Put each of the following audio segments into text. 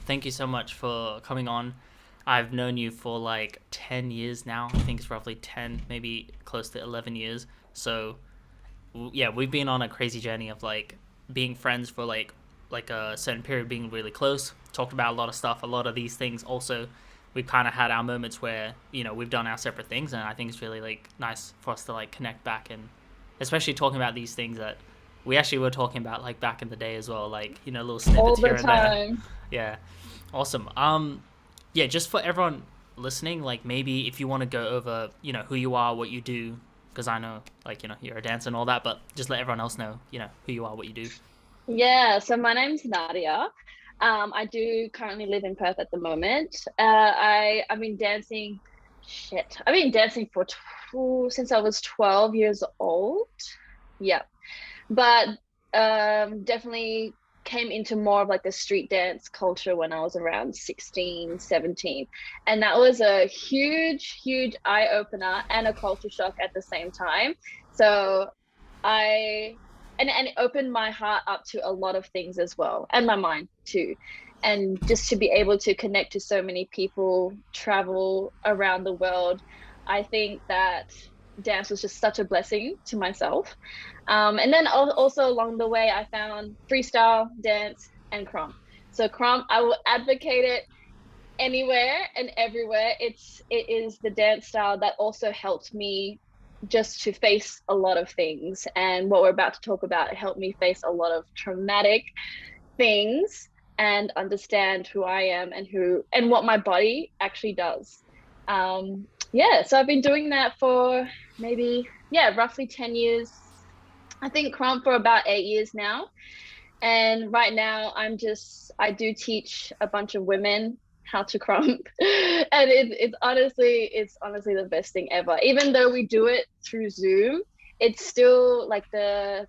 Thank you so much for coming on. I've known you for like 10 years now. I think it's roughly 10, maybe close to 11 years. So, yeah, we've been on a crazy journey of like being friends for like a certain period, being really close, talked about a lot of stuff, a lot of these things. Also, we've kind of had our moments where, we've done our separate things, and I think it's really like nice for us to like connect back, and especially talking about these things that we actually were talking about like back in the day as well, like, little All snippets the here and there. time. Yeah. Awesome. Yeah, just for everyone listening, like maybe if you want to go over, who you are, what you do, because I know, like, you're a dancer and all that, but just let everyone else know, who you are, what you do. Yeah, so my name's Nadia. I do currently live in Perth at the moment. I've been dancing, shit. I've been dancing for since I was 12 years old. Yeah. But definitely came into more of like the street dance culture when I was around 16, 17. And that was a huge, huge eye opener and a culture shock at the same time. So I and it opened my heart up to a lot of things as well, and my mind too. And just to be able to connect to so many people, travel around the world, I think that dance was just such a blessing to myself. And then also along the way, I found freestyle dance and crump. So crump, I will advocate it anywhere and everywhere. It is the dance style that also helped me just to face a lot of things. And what we're about to talk about, it helped me face a lot of traumatic things and understand who I am and who and what my body actually does. Yeah, so I've been doing that for maybe, yeah, roughly 10 years. I think crump for about 8 years now. And right now I do teach a bunch of women how to crump. And it's honestly the best thing ever. Even though we do it through Zoom, it's still like the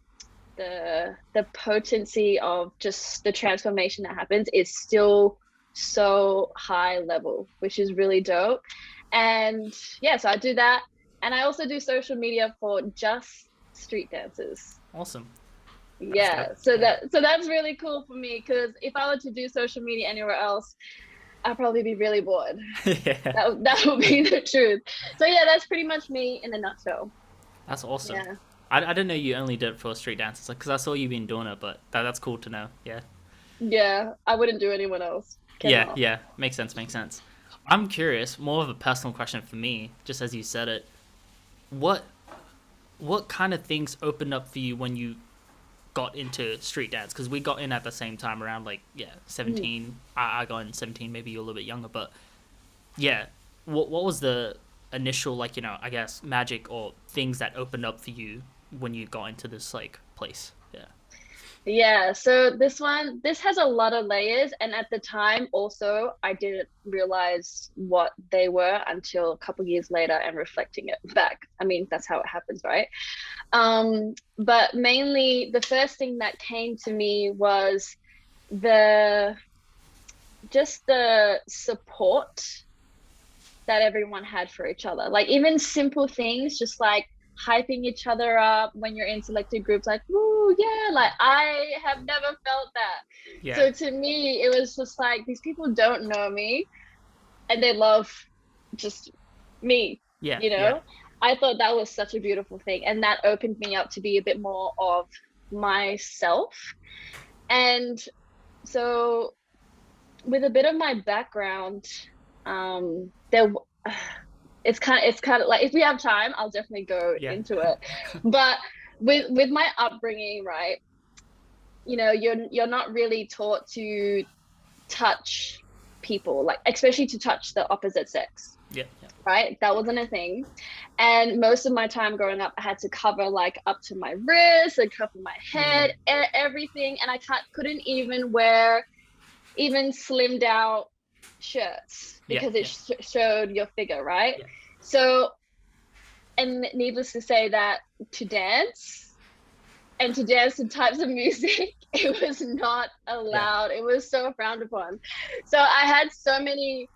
potency of just the transformation that happens is still so high level, which is really dope. And yeah, so I do that. And I also do social media for just street dancers. Awesome. That's Yeah, dope. so Yeah. that's really cool for me because if I were to do social media anywhere else, I'd probably be really bored. Yeah. That would be the truth. So yeah, that's pretty much me in a nutshell. That's awesome. Yeah. I didn't know you only did it for street dances, because I saw you been doing it, but that's cool to know. Yeah. Yeah, I wouldn't do anyone else. Yeah, Cannot. yeah. Makes sense, makes sense. I'm curious, more of a personal question for me, just as you said it. What what kind of things opened up for you when you got into street dance? Because we got in at the same time, around like, yeah, Mm. 17. I got in 17, maybe you're a little bit younger, but yeah, what was the initial, like, I guess magic or things that opened up for you when you got into this like place? Yeah. Yeah, so this has a lot of layers, and at the time also I didn't realize what they were until a couple years later and reflecting it back. I mean, that's how it happens, right? But mainly the first thing that came to me was the just the support that everyone had for each other. Like even simple things, just like hyping each other up when you're in selected groups, like, "Ooh, yeah!" Like I have never felt that. Yeah. So to me, it was just like these people don't know me, and they love just me. Yeah. You Yeah. know, I thought that was such a beautiful thing, and that opened me up to be a bit more of myself. And so, with a bit of my background, there it's kind of like if we have time, I'll definitely go Yeah. into it. But with my upbringing, right, you're not really taught to touch people, like especially to touch the opposite sex, Yeah. Yeah. right? That wasn't a thing. And most of my time growing up, I had to cover like up to my wrist and cover my head, everything, and I couldn't even wear even slimmed out shirts Yeah. because it Yeah. showed your figure, right? Yeah. So, and needless to say that to dance to dance to types of music, it was not Yeah. allowed. It was so frowned upon. So I had so many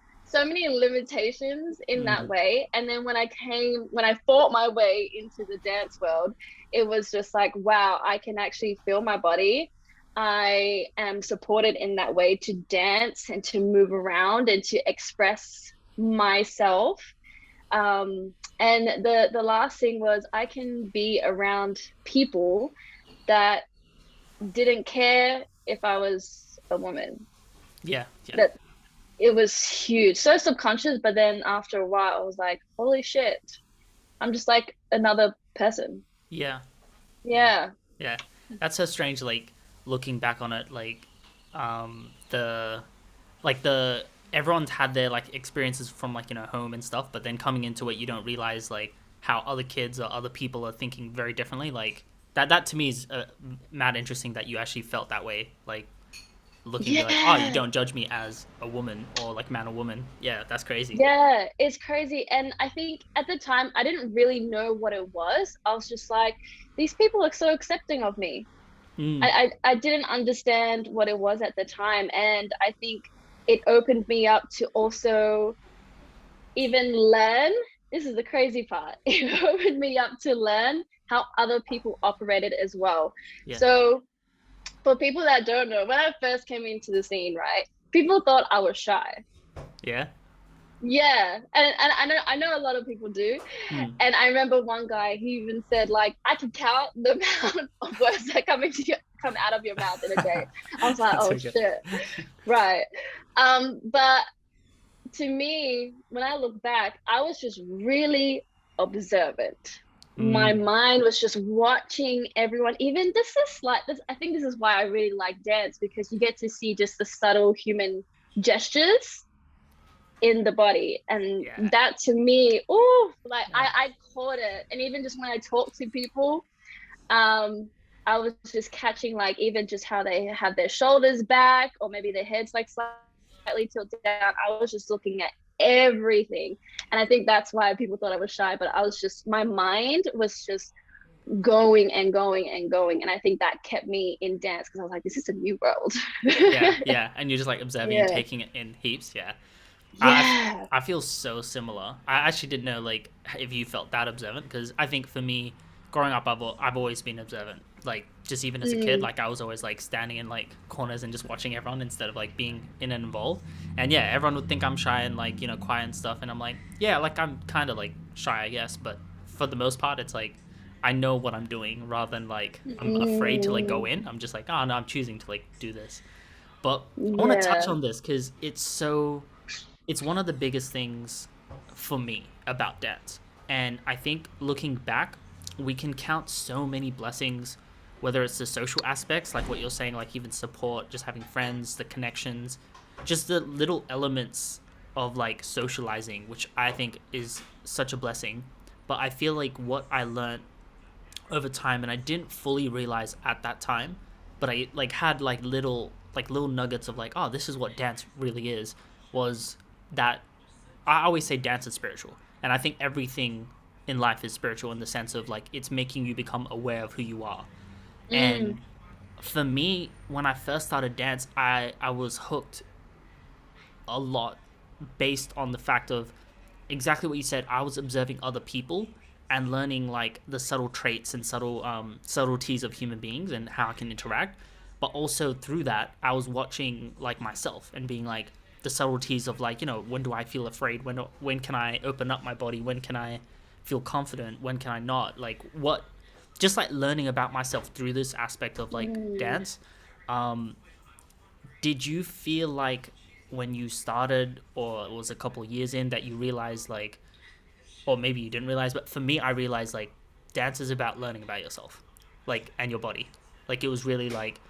limitations in that Mm. way. And then when I fought my way into the dance world, it was just like, wow, I can actually feel my body. I am supported in that way to dance and to move around and to express myself. And the last thing was I can be around people that didn't care if I was a woman. Yeah, yeah, That it was huge, so subconscious. But then after a while, I was like, holy shit, I'm just like another person. yeah, yeah, Yeah. yeah. That's so strange. Like looking back on it, the like the everyone's had their like experiences from like home and stuff, but then coming into it, you don't realize like how other kids or other people are thinking very differently. Like that to me is mad interesting that you actually felt that way. Like looking, be like, oh, you Yeah. don't judge me as a woman or like man or woman. Yeah, that's crazy. Yeah, it's crazy. And I think at the time, I didn't really know what it was. I was just like, these people are so accepting of me. Mm, I didn't understand what it was at the time. And I think it opened me up to also even learn. This is the crazy part. It opened me up to learn how other people operated as well. yeah, So, for people that don't know, when I first came into the scene, right, people thought I was shy. yeah. Yeah, and I know a lot of people do. Mm, And I remember one guy, he even said like I can count the amount of words that come out of your mouth in a day. I was like, that's oh so good. shit, right. But to me, when I look back, I was just really observant. My Mm, mind was just watching everyone. Even this is like this. I think this is why I really like dance, because you get to see just the subtle human gestures in the body, and yeah, that to me, oh, like yeah. I caught it. And even just when I talk to people, um I was just catching like even just how they have their shoulders back, or maybe their heads like slightly tilted down. I was just looking at everything, and I think that's why people thought I was shy. But I was just, my mind was just going and going and going, and I think that kept me in dance because I was like, this is a new world. Yeah, yeah, and you're just like observing and Yeah. taking it in heaps. Yeah, I, Yeah. I feel so similar. I actually didn't know like if you felt that observant, because I think for me, growing up, I've always been observant. Like just even as a kid, Mm. like I was always like standing in like corners and just watching everyone instead of like being in and involved. And yeah, everyone would think I'm shy and like quiet and stuff, and I'm like, yeah, like I'm kind of like shy, I guess, but for the most part, it's like I know what I'm doing rather than like I'm afraid to like go Mm. in. I'm just like, oh no, I'm choosing to like do this. But I want to touch Yeah. on this because it's one of the biggest things for me about dance. And I think looking back, we can count so many blessings, whether it's the social aspects, like what you're saying, like even support, just having friends, the connections, just the little elements of like socializing, which I think is such a blessing. But I feel like what I learned over time, and I didn't fully realize at that time, but I like had like little nuggets of like, oh, this is what dance really is, was that I always say dance is spiritual, and I think everything in life is spiritual in the sense of like it's making you become aware of who you are. Mm. And for me, when I first started dance, I was hooked a lot based on the fact of exactly what you said. I was observing other people and learning like the subtle traits and subtleties of human beings and how I can interact. But also through that, I was watching like myself and being like the subtleties of like when do I feel afraid? When can I open up my body? When can I feel confident? When can I not? Like what? Just like learning about myself through this aspect of like Mm. dance. Um, did you feel like when you started, or it was a couple of years in, that you realized like, or maybe you didn't realize, but for me, I realized like dance is about learning about yourself, like, and your body. Like it was really like,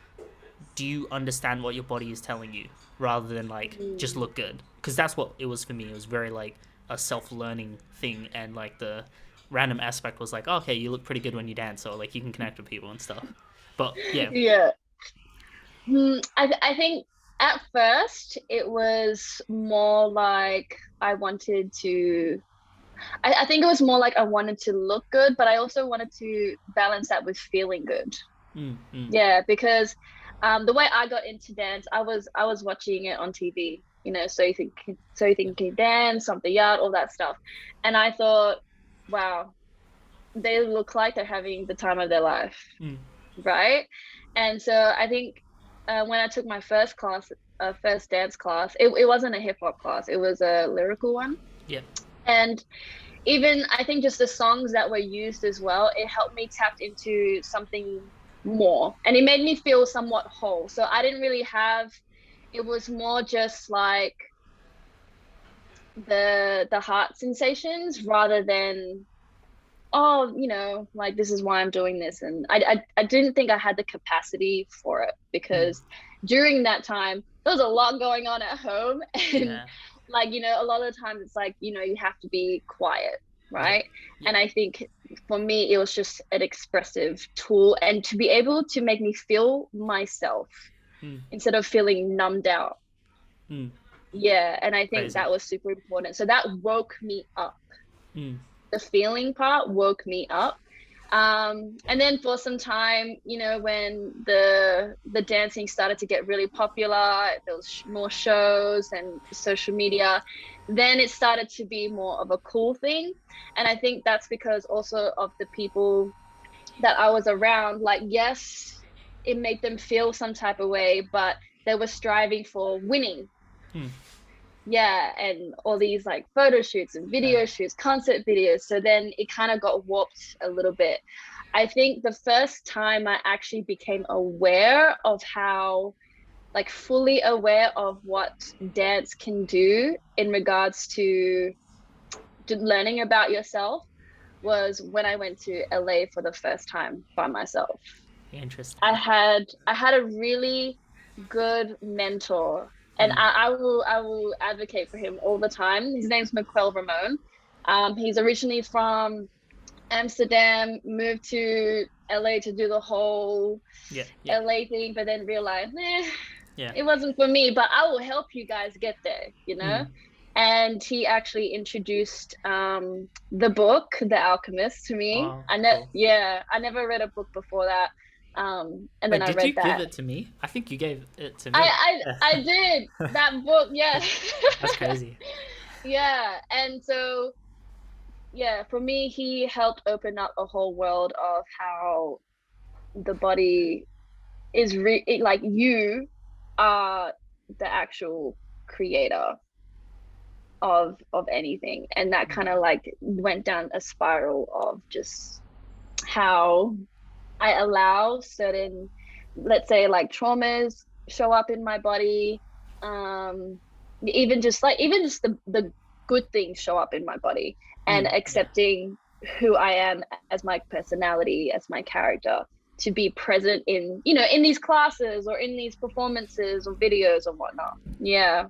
do you understand what your body is telling you rather than like just Mm. look good? Because that's what it was for me. It was very like a self-learning thing, and like the random aspect was like, oh, okay, you look pretty good when you dance, or like you can connect with people and stuff. But yeah. Yeah. I think at first it was more like I wanted to, I think it was more like I wanted to look good, but I also wanted to balance that with feeling good. Mm, mm, Yeah, because the way I got into dance, I was watching it on TV, so you think you can dance, something yard, all that stuff. And I thought, wow, they look like they're having the time of their life, mm, right? And so I think when I took my first class, first dance class, it wasn't a hip hop class. It was a lyrical one. Yeah. And even I think just the songs that were used as well, it helped me tap into something more, and it made me feel somewhat whole. So I didn't really have, it was more just like the heart sensations rather than, oh, like this is why I'm doing this. And I didn't think I had the capacity for it, because during that time there was a lot going on at home, and like, a lot of the times it's like, you have to be quiet, right? And I think for me it was just an expressive tool, and to be able to make me feel myself instead of feeling numbed out. Yeah, and I think that was super important. So that woke me up. The feeling part woke me up. And then for some time, when the dancing started to get really popular, there was more shows and social media, then it started to be more of a cool thing. And I think that's because also of the people that I was around. Like, yes, it made them feel some type of way, but they were striving for winning. Yeah, and all these like photo shoots and video shoots, concert videos. So then it kind of got warped a little bit. I think the first time I actually became aware of how, like, fully aware of what dance can do in regards to learning about yourself, was when I went to LA for the first time by myself. Interesting. I had a really good mentor, and I will advocate for him all the time. His name's Miquel Ramon. He's originally from Amsterdam, moved to LA to do the whole LA thing, but then realized, it wasn't for me, but I will help you guys get there, And he actually introduced the book, The Alchemist, to me. Wow, I never read a book before that. And then I read that. Did you give it to me? I think you gave it to me. I did. That book, yeah. That's crazy. Yeah, and so, for me, he helped open up a whole world of how the body is like, you are the actual creator of anything. And that kind of like went down a spiral of just how I allow certain, let's say, like, traumas show up in my body. Even just the good things show up in my body, and accepting who I am as my personality, as my character, to be present in, in these classes or in these performances or videos or whatnot. Yeah.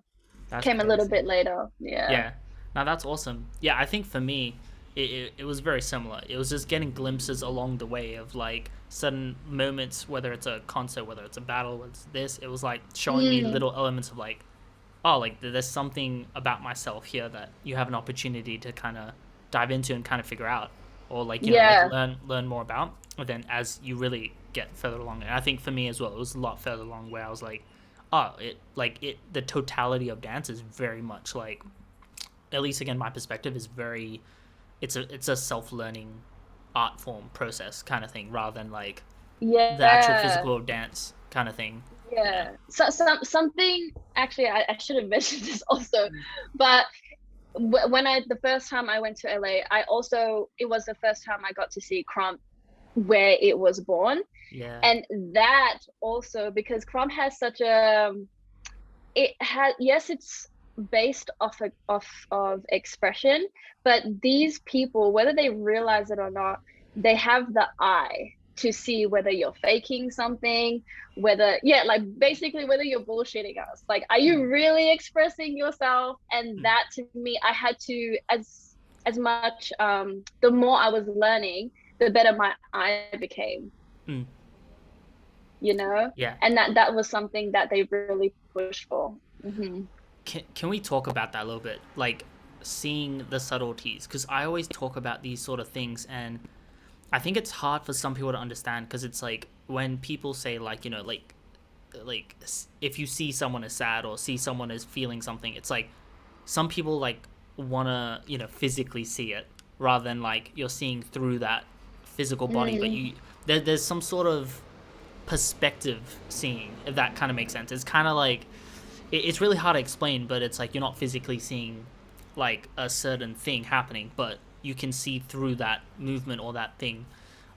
That's came crazy. A little bit later. Yeah. Now that's awesome. Yeah, I think for me, it was very similar. It was just getting glimpses along the way of like sudden moments, whether it's a concert, whether it's a battle, whether it's this. It was like showing me little elements of like, oh, like there's something about myself here that you have an opportunity to kind of dive into and kind of figure out, or like, like learn more about. And then as you really get further along, and I think for me as well, it was a lot further along where I was like, oh, the totality of dance is very much like, at least again, my perspective is very, it's a self-learning art form process kind of thing, rather than like the actual physical dance kind of thing. So something, actually, I should have mentioned this also, but when the first time I went to LA, it was the first time I got to see Crump where it was born. And that also, because Crump has such a, it's based off of expression, but these people, whether they realize it or not, they have the eye to see whether you're faking something, whether basically whether you're bullshitting us. Like, are you really expressing yourself? And that, to me, I had to, as much the more I was learning, the better my eye became. And that was something that they really pushed for. Can we talk about that a little bit, like seeing the subtleties? Because I always talk about these sort of things, and I think it's hard for some people to understand, because it's like when people say like, like if you see someone as sad or see someone as feeling something, it's like some people like want to physically see it, rather than like you're seeing through that physical body, but there's some sort of perspective seeing, if that kind of makes sense. It's kind of like it's really hard to explain, but it's like you're not physically seeing like a certain thing happening, but you can see through that movement or that thing.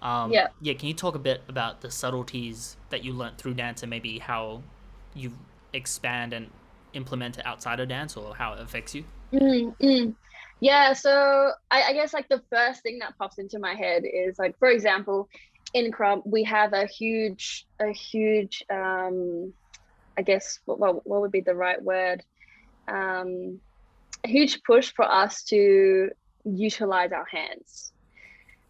Yeah. Yeah, can you talk a bit about the subtleties that you learned through dance and maybe how you expand and implement it outside of dance or how it affects you? Mm, mm. Yeah, so I guess like the first thing that pops into my head is like, for example, in Crump, we have a huge, I guess what would be the right word? Um, a huge push for us to utilize our hands,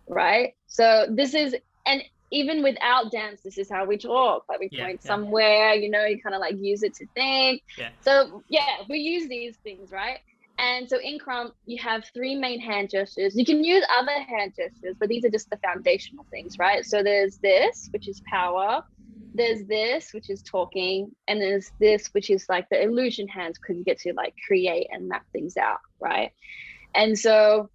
right? So this is, and even without dance, this is how we talk. Like we Yeah, point yeah, somewhere, you kind of like use it to think. yeah. So yeah, we use these things, right? And so in Crump, you have three main hand gestures. You can use other hand gestures, but these are just the foundational things, right? So there's this, which is power. There's this, which is talking. And there's this, which is like the illusion hands, because you get to like create and map things out, right? And so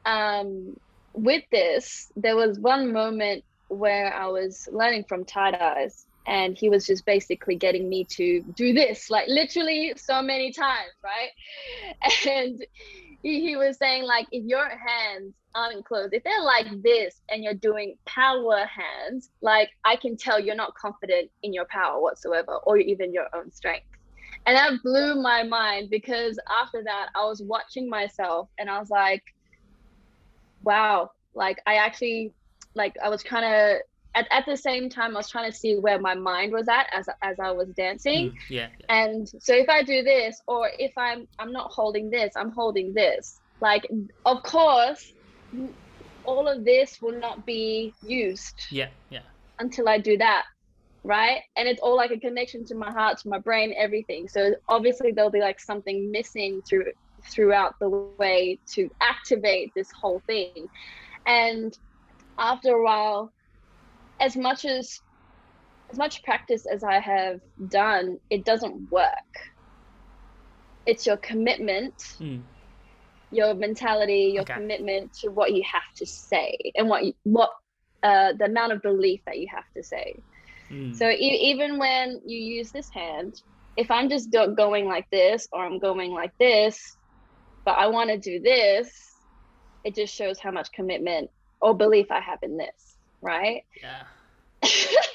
um, with this, there was one moment where I was learning from tie dyes, and he was just basically getting me to do this, like literally so many times, right? And he was saying, like, if your hands aren't closed, if they're like this and you're doing power hands, like I can tell you're not confident in your power whatsoever, or even your own strength. And that blew my mind, because after that, I was watching myself and I was like, wow, like I actually, like I was trying to, at the same time I was trying to see where my mind was at as I was dancing. Yeah, yeah. And so if I do this, or if I'm not holding this, I'm holding this, like of course all of this will not be used Yeah, yeah. until I do that, right? And it's all like a connection to my heart, to my brain, everything. So obviously there'll be like something missing throughout the way to activate this whole thing. And after a while, as much practice as I have done, it doesn't work. It's your commitment, Mm, your mentality, your okay. commitment to what you have to say, and what the amount of belief that you have to say. Mm, So even when you use this hand, if I'm just going like this, or I'm going like this, but I want to do this, it just shows how much commitment or belief I have in this, right? yeah.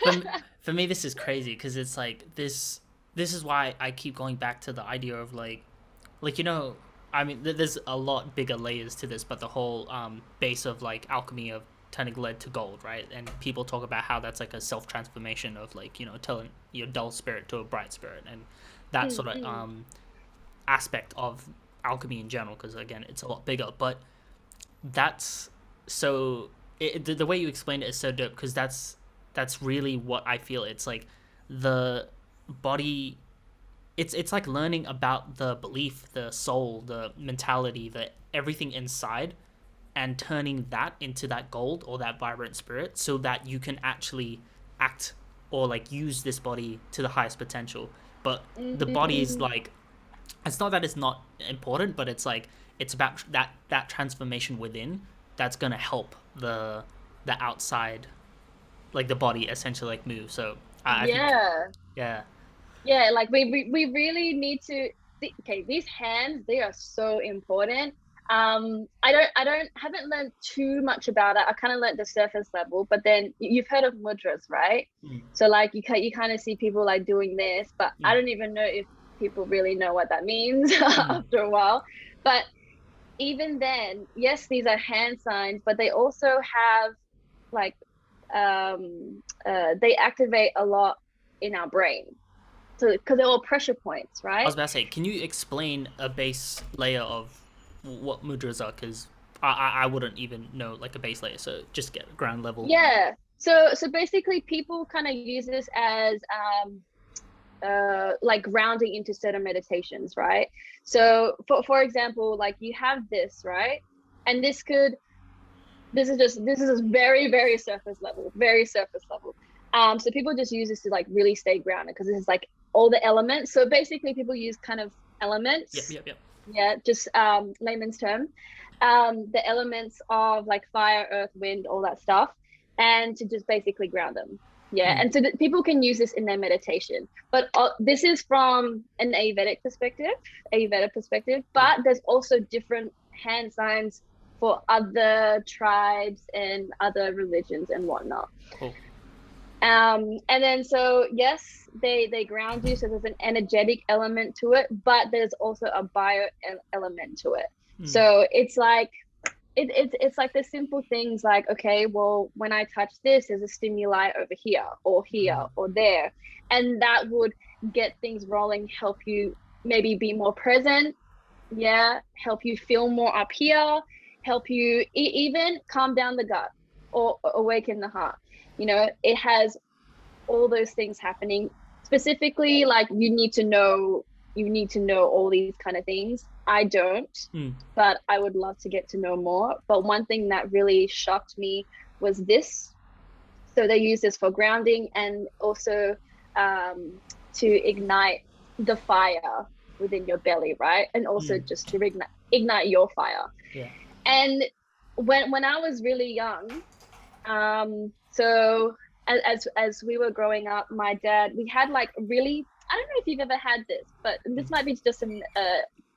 For, for me, this is crazy because it's like this. This is why I keep going back to the idea of like I mean, there's a lot bigger layers to this, but the whole base of like alchemy of turning lead to gold, right? And people talk about how that's like a self transformation of like turning your dull spirit to a bright spirit, and that sort of Mm-hmm. aspect of alchemy in general. Because again, it's a lot bigger, but that's so the way you explained it is so dope because that's really what I feel. It's like the body. It's like learning about the belief, the soul, the mentality, the everything inside, and turning that into that gold or that vibrant spirit, so that you can actually act or like use this body to the highest potential. But the body is Mm-hmm. like it's not that it's not important, but it's like it's about that transformation within that's gonna help the outside, like the body essentially like move. So I think Yeah. yeah. Yeah, like we really need to okay, these hands, they are so important. I haven't learned too much about it. I kind of learned the surface level, but then you've heard of mudras, right? Mm, So like you kind of see people like doing this, but I mm, don't even know if people really know what that means mm. after a while. But even then, yes, these are hand signs, but they also have like they activate a lot in our brain, so because they're all pressure points, I was right? about to say, can you explain a base layer of what mudras are? Because I wouldn't even know like a base layer, so just get ground level. Yeah. So basically, people kind of use this as like grounding into certain meditations, right? So for example, like you have this, right? And this is just very, very surface level, very surface level. So people just use this to like really stay grounded, because this is like all the elements. So basically people use kind of Yep, elements, yep, yep. yeah, just layman's term, the elements of like fire, earth, wind, all that stuff, and to just basically ground them. Yeah, and so that people can use this in their meditation. But this is from an Ayurveda perspective, but there's also different hand signs for other tribes and other religions and whatnot. Cool. And then so yes, they ground you, so there's an energetic element to it, but there's also a bio element to it. So it's like it's like the simple things like, okay, well, when I touch this, there's a stimuli over here or there, and that would get things rolling, help you maybe be more present, help you feel more up here, help you even calm down the gut or awaken the heart. You know, it has all those things happening. Specifically, like you need to know all these kind of things. I don't, but I would love to get to know more. But one thing that really shocked me was this. So they use this for grounding and also to ignite the fire within your belly, right? And also just to ignite your fire. Yeah. And when I was really young, so as we were growing up, my dad, we had like really, I don't know if you've ever had this, but this might be just an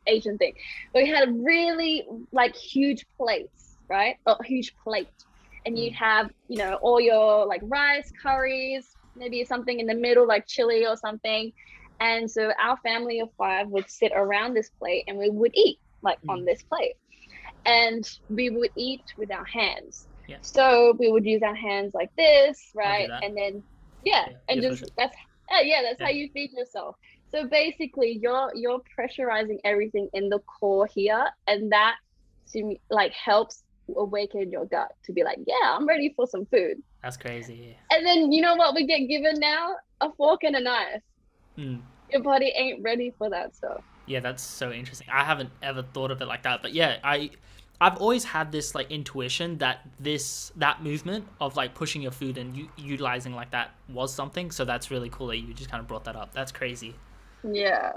Asian thing. But we had really like huge plates, right? A huge plate. And you'd have, you know, all your like rice, curries, maybe something in the middle, like chili or something. And so our family of 5 would sit around this plate and we would eat like on this plate. And we would eat with our hands. Yeah. So we would use our hands like this, right? And then and just that's how you feed yourself. So basically you're pressurizing everything in the core here, and that to like helps awaken your gut to be like, yeah, I'm ready for some food. That's crazy. And then you know what we get given now? A fork and a knife. Your body ain't ready for that stuff. Yeah, that's so interesting. I haven't ever thought of it like that, but yeah, I've always had this like intuition that that movement of like pushing your food and utilizing like that was something. So that's really cool that you just kind of brought that up. That's crazy. Yeah.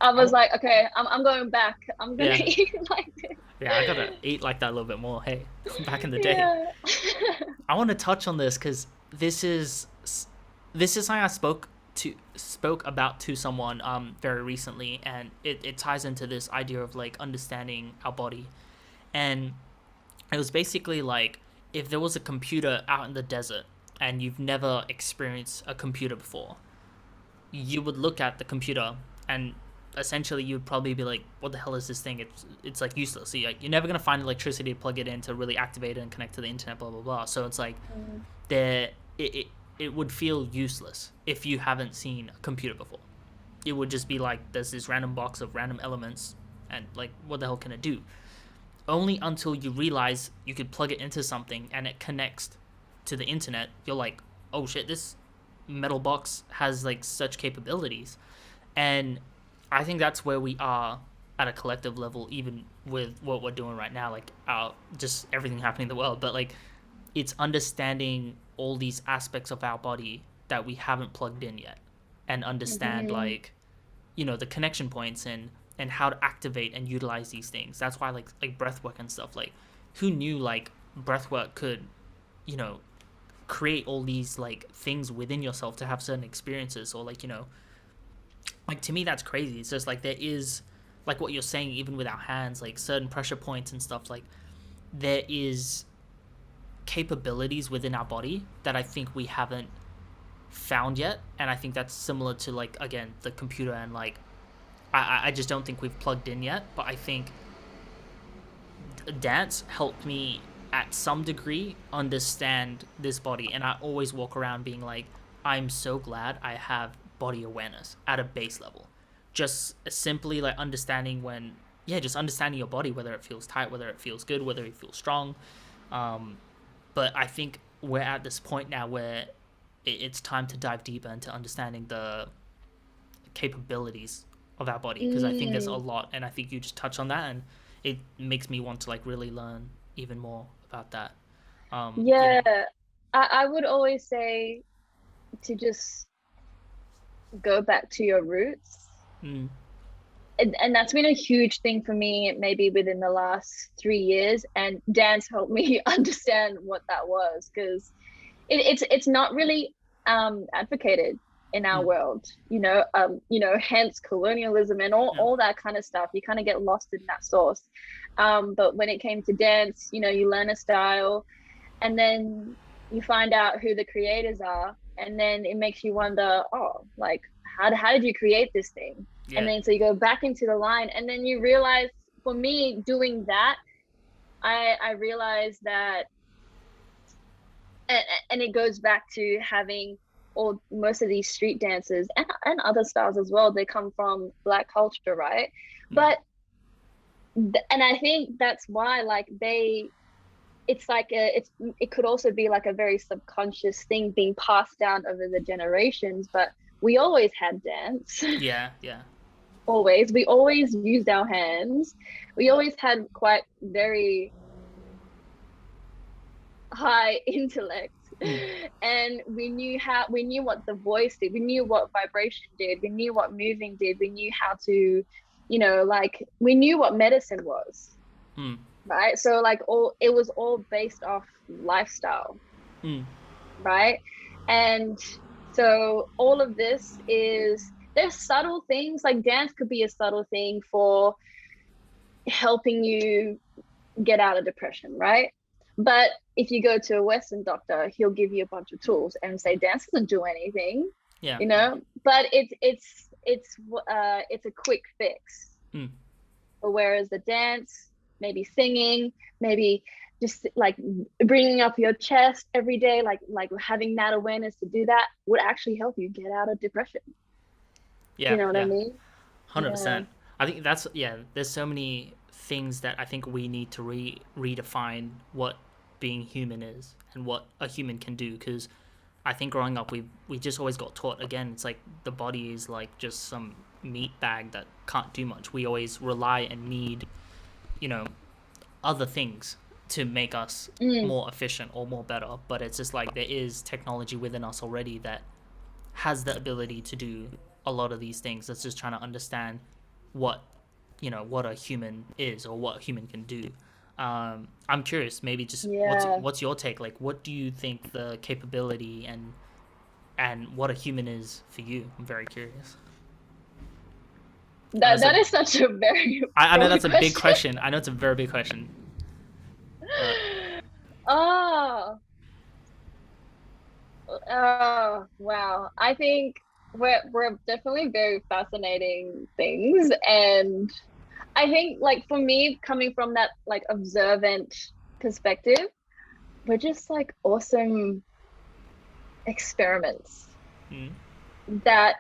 I was like, okay, I'm going back. I'm gonna eat like this. Yeah, I gotta eat like that a little bit more. Hey, back in the day. I want to touch on this because this is something I spoke about to someone very recently, and it ties into this idea of like understanding our body. And it was basically like, if there was a computer out in the desert and you've never experienced a computer before, you would look at the computer and essentially you would probably be like, what the hell is this thing? It's like useless. So you're never going to find electricity to plug it in to really activate it and connect to the internet, blah blah blah. So it's like it would feel useless if you haven't seen a computer before. It would just be like, there's this random box of random elements, and like, what the hell can it do? Only until you realize you could plug it into something and it connects to the internet, you're like, oh shit, this metal box has like such capabilities. And I think that's where we are at a collective level, even with what we're doing right now, like just everything happening in the world. But like, it's understanding all these aspects of our body that we haven't plugged in yet, and understand like, you know, the connection points and how to activate and utilize these things. That's why like breath work and stuff, like who knew like breath work could, you know, create all these like things within yourself to have certain experiences, or like, you know, like to me that's crazy. It's just like, there is like what you're saying, even with our hands, like certain pressure points and stuff, like there is capabilities within our body that I think we haven't found yet. And I think that's similar to like, again, the computer, and like I just don't think we've plugged in yet. But I think dance helped me at some degree understand this body, and I always walk around being like, I'm so glad I have body awareness at a base level. Just simply like understanding just understanding your body, whether it feels tight, whether it feels good, whether it feels strong. But I think we're at this point now where it's time to dive deeper into understanding the capabilities of our body, because I think there's a lot, and I think you just touched on that, and it makes me want to like really learn even more about that. I would always say to just go back to your roots. And that's been a huge thing for me, maybe within the last 3 years, and dance helped me understand what that was, because it's not really advocated in our world, hence colonialism and all that kind of stuff. You kind of get lost in that source. But when it came to dance, you learn a style, and then you find out who the creators are, and then it makes you wonder, oh, like how did you create this thing? Yeah. And then so you go back into the line, and then you realize, for me doing that, I realized that, and it goes back to having most of these street dances and other styles as well, they come from Black culture, right? But and I think that's why, like, it's like it could also be like a very subconscious thing being passed down over the generations, but we always had dance. Yeah. We always used our hands. We always had quite very high intellect. And we knew what the voice did, we knew what vibration did, we knew what moving did, we knew how to, we knew what medicine was. Right? So like it was all based off lifestyle. Right? And so all of this there's subtle things, like dance could be a subtle thing for helping you get out of depression, right? But if you go to a Western doctor, he'll give you a bunch of tools and say dance doesn't do anything. But it's a quick fix. Whereas the dance, maybe singing, maybe just like bringing up your chest every day, like having that awareness to do that would actually help you get out of depression. Yeah, you know what I mean? 100%. I think that's there's so many things that I think we need to redefine what being human is and what a human can do, because I think growing up we just always got taught, again, it's like the body is like just some meat bag that can't do much. We always rely and need other things to make us more efficient or more better, but it's just like there is technology within us already that has the ability to do a lot of these things. That's just trying to understand what a human is or what a human can do. I'm curious, maybe just what's your take? Like, what do you think the capability and what a human is for you? I'm very curious. That is such a very I know that's a big question. I know it's a very big question. Oh, wow. I think we're definitely very fascinating things, and I think, like, for me, coming from that like observant perspective, we're just like awesome experiments that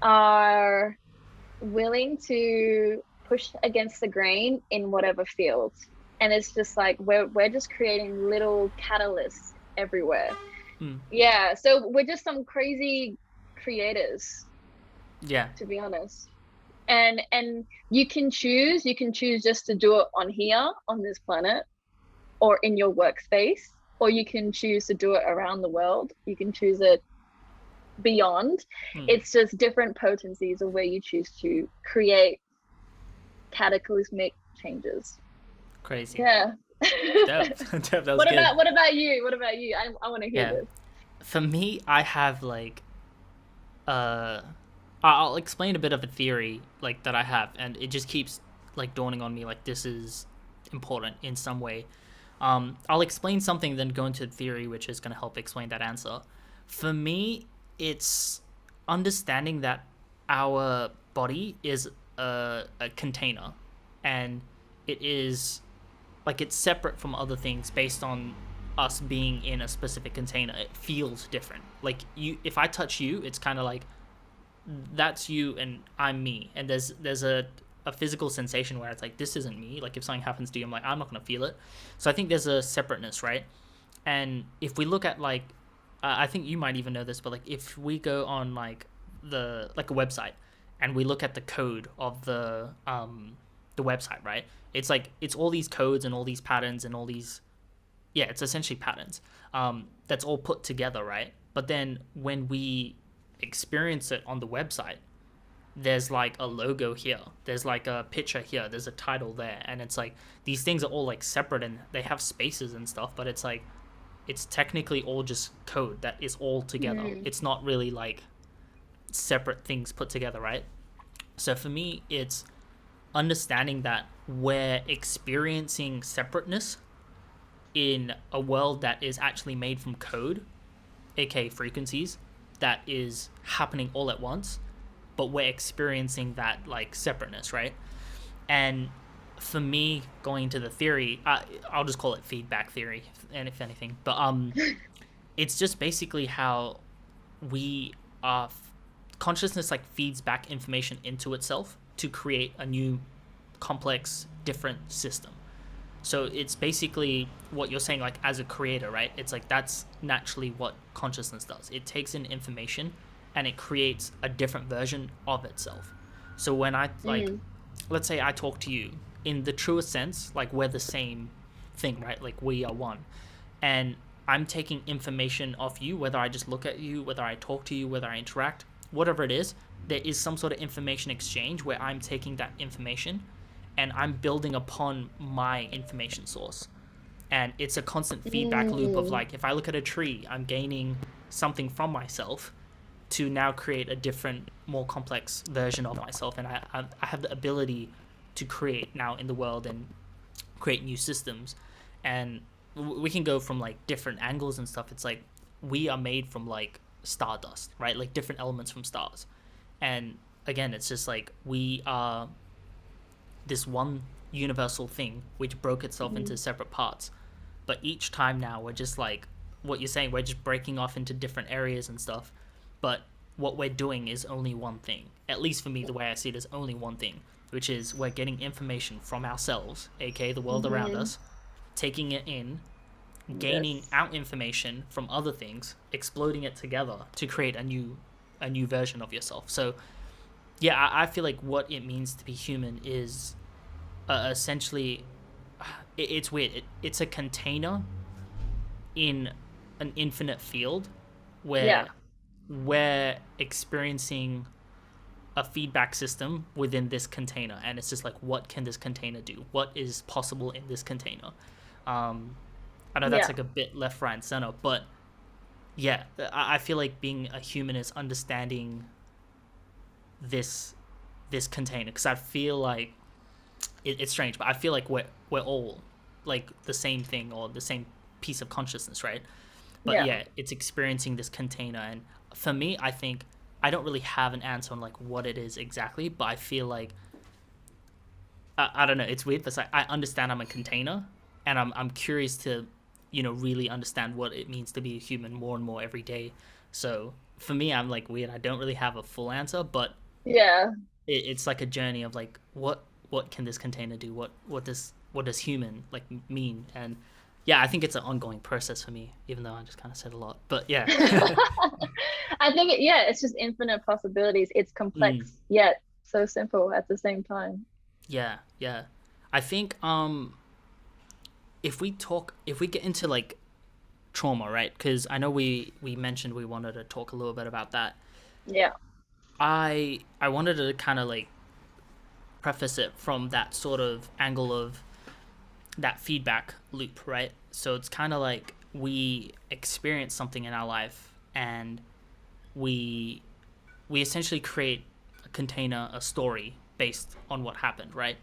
are willing to push against the grain in whatever field. And it's just like we're just creating little catalysts everywhere. Yeah, so we're just some crazy creators, to be honest. And you can choose just to do it on here on this planet or in your workspace, or you can choose to do it around the world. You can choose it beyond. It's just different potencies of where you choose to create cataclysmic changes. Crazy. Yeah. Dope. What about you? I want to hear this. For me, I have like I'll explain a bit of a theory like that I have, and it just keeps like dawning on me like this is important in some way. I'll explain something, then go into theory, which is going to help explain that answer. For me, it's understanding that our body is a container, and it is like it's separate from other things based on us being in a specific container. It feels different. Like if I touch you, it's kind of like that's you and I'm me, and there's a physical sensation where it's like this isn't me. Like if something happens to you, I'm like I'm not gonna feel it. So I think there's a separateness, right? And if we look at like I think you might even know this, but like if we go on like a website and we look at the code of the website, right? It's like it's all these codes and all these patterns and all these it's essentially patterns that's all put together, right? But then when we experience it on the website, there's like a logo here, there's like a picture here, there's a title there, and it's like these things are all like separate and they have spaces and stuff, but it's like it's technically all just code that is all together. It's not really like separate things put together, right? So for me, it's understanding that we're experiencing separateness in a world that is actually made from code, aka frequencies, that is happening all at once, but we're experiencing that like separateness, right? And for me, going into the theory, I'll just call it feedback theory, and if anything, but it's just basically how we are consciousness like feeds back information into itself to create a new complex different system. So it's basically what you're saying, like as a creator, right? It's like that's naturally what consciousness does. It takes in information and it creates a different version of itself. So when I like, let's say I talk to you in the truest sense, like we're the same thing, right? Like we are one. And I'm taking information off you, whether I just look at you, whether I talk to you, whether I interact, whatever it is, there is some sort of information exchange where I'm taking that information and I'm building upon my information source. And it's a constant feedback loop of like, if I look at a tree, I'm gaining something from myself to now create a different, more complex version of myself. And I have the ability to create now in the world and create new systems. And we can go from like different angles and stuff. It's like we are made from like stardust, right? Like different elements from stars. And again, it's just like we are this one universal thing which broke itself into separate parts. But each time now we're just like what you're saying, we're just breaking off into different areas and stuff. But what we're doing is only one thing. At least for me, the way I see it is only one thing, which is we're getting information from ourselves, aka the world around us, taking it in, gaining out information from other things, exploding it together to create a new version of yourself. So yeah, I feel like what it means to be human is essentially, it's weird. It's a container in an infinite field where we're experiencing a feedback system within this container, and it's just like, what can this container do? What is possible in this container? I know that's like a bit left, right, and center, but yeah, I feel like being a human is understanding this container, because I feel like it's strange, but I feel like we're all like the same thing or the same piece of consciousness, right? But yeah, it's experiencing this container. And for me, I think I don't really have an answer on like what it is exactly, but I feel like I don't know, it's weird, but it's like I understand I'm a container, and I'm curious to really understand what it means to be a human more and more every day. So for me, I'm like weird, I don't really have a full answer, but it's like a journey of like what can this container do, what does human like mean. And yeah, I think it's an ongoing process for me, even though I just kind of said a lot, but yeah. I think it's just infinite possibilities. It's complex yet so simple at the same time. Yeah I think if we get into like trauma, right? Because I know we mentioned we wanted to talk a little bit about that. I wanted to kind of like preface it from that sort of angle of that feedback loop, right? So it's kind of like we experience something in our life, and we essentially create a container, a story based on what happened, right?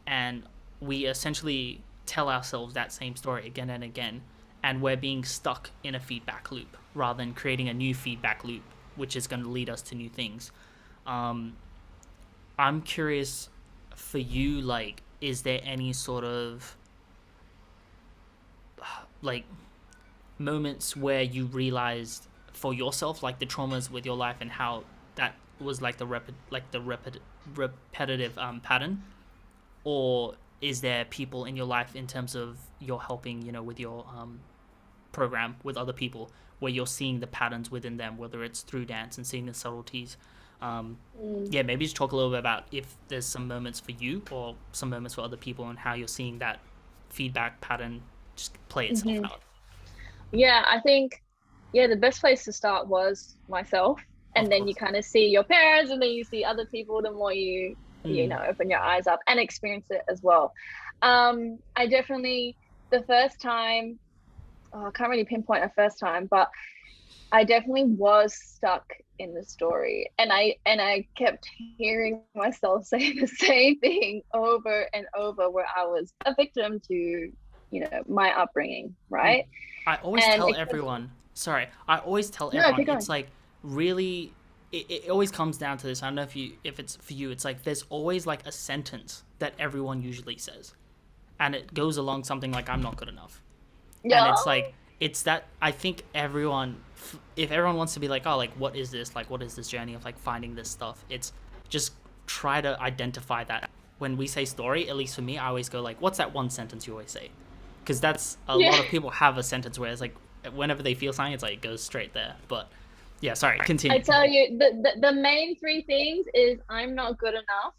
And we essentially tell ourselves that same story again and again, and we're being stuck in a feedback loop rather than creating a new feedback loop, which is going to lead us to new things. I'm curious for you, like, is there any sort of like moments where you realized for yourself like the traumas with your life and how that was like the repetitive pattern, or is there people in your life in terms of you're helping with your program with other people where you're seeing the patterns within them, whether it's through dance and seeing the subtleties? Maybe just talk a little bit about if there's some moments for you or some moments for other people and how you're seeing that feedback pattern just play itself out. I think the best place to start was myself, and then you kind of see your parents, and then you see other people. The more you open your eyes up and experience it as well. I definitely, the first time I can't really pinpoint a first time, but I definitely was stuck in the story, and I kept hearing myself say the same thing over and over, where I was a victim to, my upbringing, Mm. right? I always And tell it kept, everyone, sorry, I always tell no, everyone, keep it's going. like really, it always comes down to this. I don't know if it's for you, it's like there's always like a sentence that everyone usually says. And it goes along something like, I'm not good enough. And Yeah, it's like, it's that I think everyone, if everyone wants to be like, oh, like, what is this? Like, what is this journey of like finding this stuff? It's just try to identify that. When we say story, at least for me, I always go like, what's that one sentence you always say? Because that's a yeah. lot of people have a sentence where it's like, whenever they feel something, it's like, it goes straight there. But yeah, sorry, I continue. tell you, the main three things is I'm not good enough,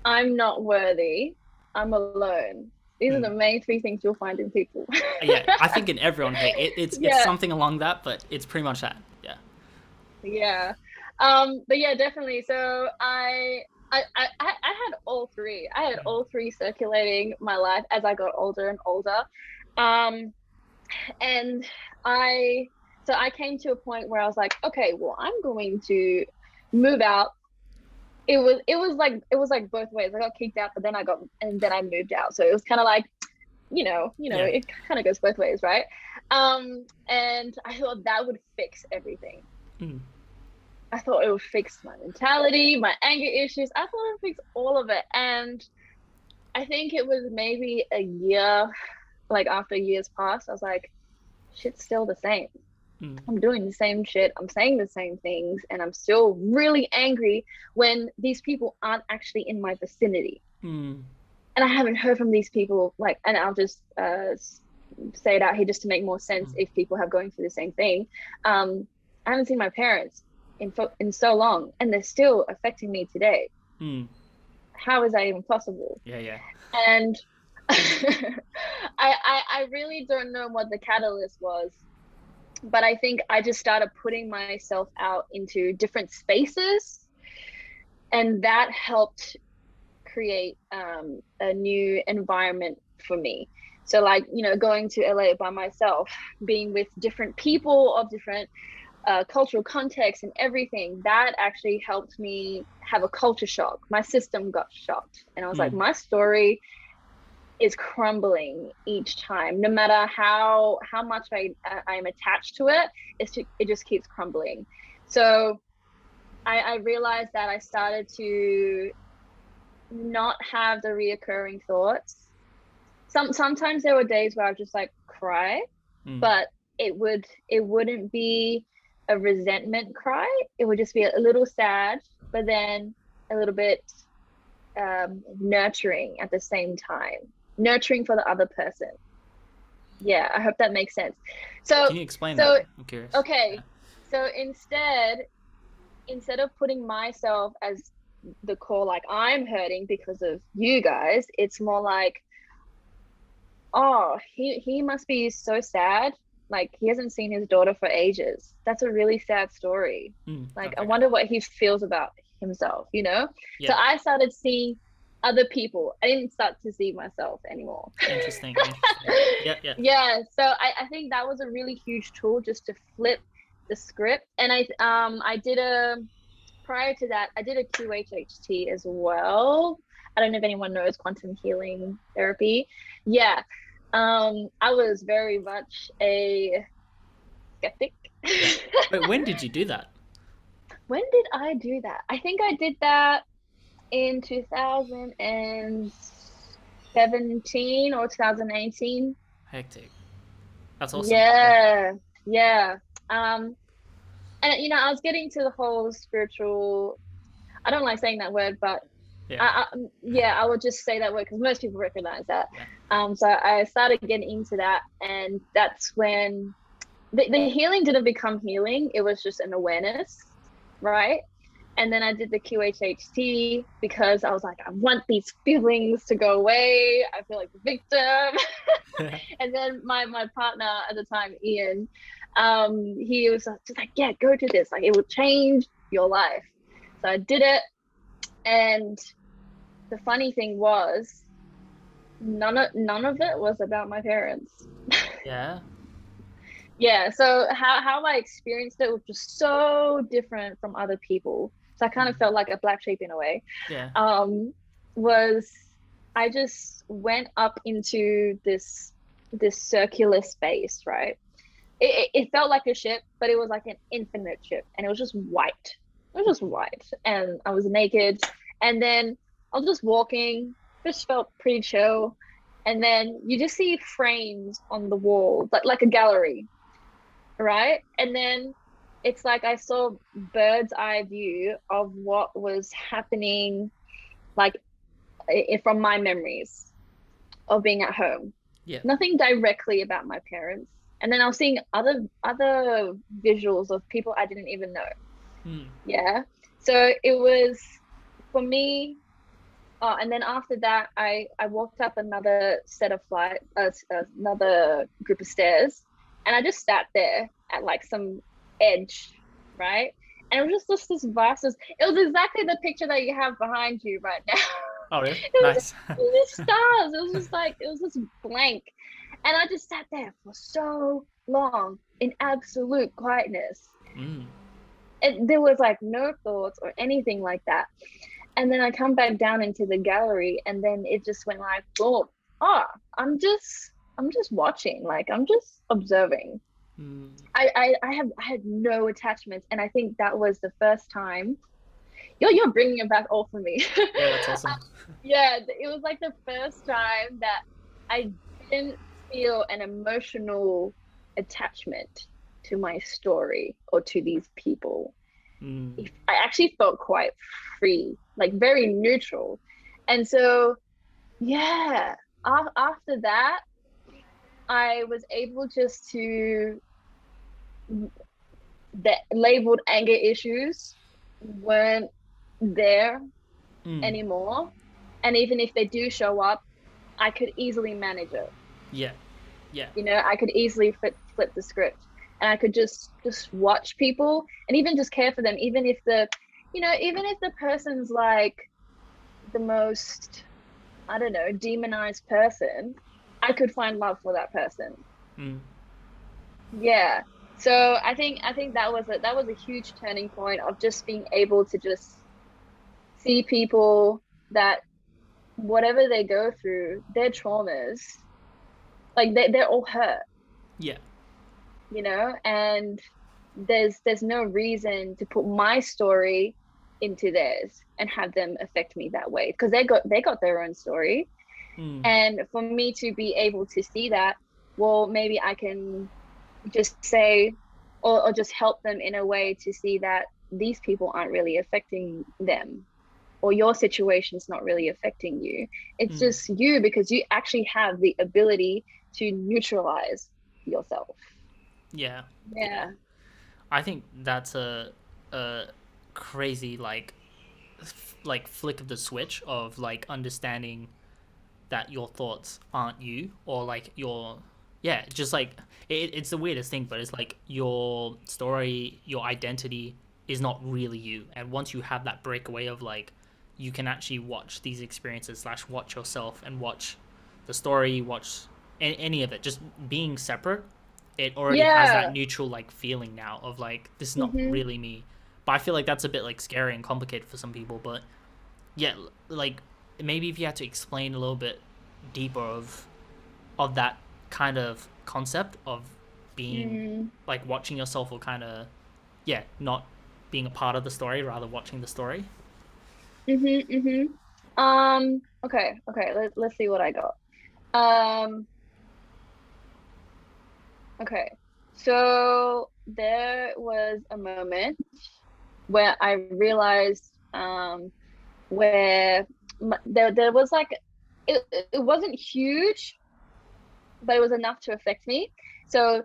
I'm not worthy, I'm alone. These are Mm. the main three things you'll find in people. Yeah, I think in everyone, hey, it's Yeah, something along that, but it's pretty much that. Yeah. yeah. But yeah, definitely. So I had all three. I had all three circulating my life as I got older and older. Um, and I so I came to a point where I was like, okay, well, I'm going to move out. It was like both ways. I got kicked out, but then I moved out. So it was kind of like, Yeah. it kind of goes both ways, right? And I thought that would fix everything. Mm. I thought it would fix my mentality, my anger issues. I thought it would fix all of it. And I think it was maybe a year, like after years passed, I was like, shit's still the same. Mm. I'm doing the same shit. I'm saying the same things. And I'm still really angry when these people aren't actually in my vicinity. Mm. And I haven't heard from these people. Like, and I'll just say it out here just to make more sense Mm. if people have going through the same thing. I haven't seen my parents in so long, and they're still affecting me today. Mm. How is that even possible? Yeah, yeah. And I really don't know what the catalyst was, but I think I just started putting myself out into different spaces, and that helped create a new environment for me. So, like, going to LA by myself, being with different people of different cultural context and everything, that actually helped me have a culture shock. My system got shocked, and I was like, Mm. my story is crumbling each time. No matter how much I'm attached to it, it just keeps crumbling. So I realized that I started to not have the reoccurring thoughts. Sometimes there were days where I would just like cry, Mm. but it wouldn't be a resentment cry. It would just be a little sad, but then a little bit nurturing at the same time, nurturing for the other person. Yeah, I hope that makes sense. So Can you explain that? so I'm curious. Yeah. okay, so instead of putting myself as the core, like I'm hurting because of you guys, it's more like, oh, he must be so sad. Like he hasn't seen his daughter for ages. That's a really sad story. Mm. Like I Okay. wonder what he feels about himself. So Yeah. I started seeing other people. I didn't start to see myself anymore. Interesting. Interesting. Yeah. Yeah. Yeah. So I think that was a really huge tool just to flip the script. And I did a prior to that, I did a QHHT as well. I don't know if anyone knows quantum healing therapy. Yeah. I was very much a skeptic. Yeah. Wait, when did you do that? When did I do that? I think I did that in 2017 or 2018. Hectic. That's awesome. Yeah. Yeah. Yeah. Um, and I was getting to the whole spiritual, I don't like saying that word, but Yeah. yeah, I would just say that word because most people recognize that. Yeah. So I started getting into that, and that's when the healing didn't become healing. It was just an awareness, right? And then I did the QHHT because I was like, I want these feelings to go away. I feel like the victim. And then my partner at the time, Ian, he was just like, yeah, go do this. Like it will change your life. So I did it, and the funny thing was, none of it was about my parents. Yeah. Yeah, so how I experienced it was just so different from other people. So I kind of Mm. felt like a black sheep in a way. Yeah. Um, was I just went up into this circular space, right? It felt like a ship, but it was like an infinite ship, and it was just white. It was just white, and I was naked. And then I was just walking, just felt pretty chill. And then you just see frames on the wall, like a gallery, right? And then it's like I saw bird's eye view of what was happening, like from my memories of being at home. Yeah. Nothing directly about my parents. And then I was seeing other visuals of people I didn't even know. Mm. Yeah. So it was for me. And then after that, I walked up another set of another group of stairs, and I just sat there at like some edge, right? And it was just this vast. It was exactly the picture that you have behind you right now. Oh, really? It Nice. was just stars. It was just like it was just blank, and I just sat there for so long in absolute quietness. Mm. And there was like no thoughts or anything like that. And then I come back down into the gallery, and then it just went like, boom. Oh, I'm just watching, like I'm just observing. Mm. I had no attachments, and I think that was the first time. You're bringing it back all for me. Yeah, that's awesome. Yeah, it was like the first time that I didn't feel an emotional attachment to my story or to these people. Mm. I actually felt quite free, like very neutral. And so, yeah, after that, I was able just to, the labeled anger issues weren't there Mm. anymore. And even if they do show up, I could easily manage it. Yeah. Yeah. I could easily flip the script, and I could just watch people and even just care for them, even if the person's like the most, I don't know, demonized person, I could find love for that person. Mm. Yeah. So I think that was a huge turning point of just being able to just see people that whatever they go through, their traumas, like they're all hurt, Yeah. and there's no reason to put my story into theirs and have them affect me that way, because they got their own story. Mm. And for me to be able to see that, well, maybe I can just say, or just help them in a way to see that these people aren't really affecting them, or your situation's not really affecting you. It's Mm. just you, because you actually have the ability to neutralize yourself. Yeah. Yeah. Yeah. I think that's a crazy like flick of the switch of like understanding that your thoughts aren't you, or like your, yeah, just like it's the weirdest thing, but it's like your story, your identity is not really you. And once you have that breakaway of like, you can actually watch these experiences slash watch yourself and watch the story, watch any of it just being separate, it already has that Yeah. neutral like feeling now of like, this is not Mm-hmm. really me. But I feel like that's a bit like scary and complicated for some people. But yeah, like maybe if you had to explain a little bit deeper of that kind of concept of being Mm. like watching yourself, or kind of, yeah, not being a part of the story, rather watching the story. Mm-hmm. Mm-hmm. Okay. Let's see what I got. Um, okay. So there was a moment where I realized, where there was like, it wasn't huge, but it was enough to affect me. So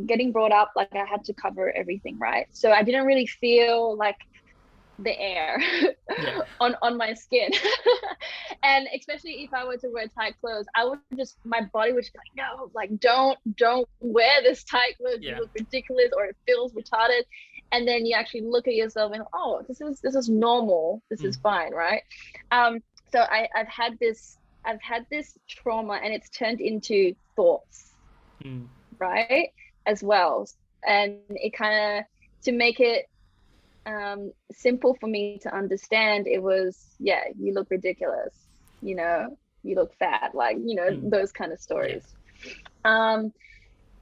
getting brought up, like I had to cover everything, right? So I didn't really feel like the air Yeah. on my skin. And especially if I were to wear tight clothes, I would just, my body would just be like, no, like don't wear this tight clothes, you Yeah. look ridiculous, or it feels retarded. And then you actually look at yourself and, oh, this is normal, this Mm. is fine, right? um so I've had this trauma, and it's turned into thoughts. Mm. right? As well. And it kind of, to make it simple for me to understand, it was, yeah, you look ridiculous, you know, you look fat, like, you know, Mm. those kind of Yeah. stories. Um,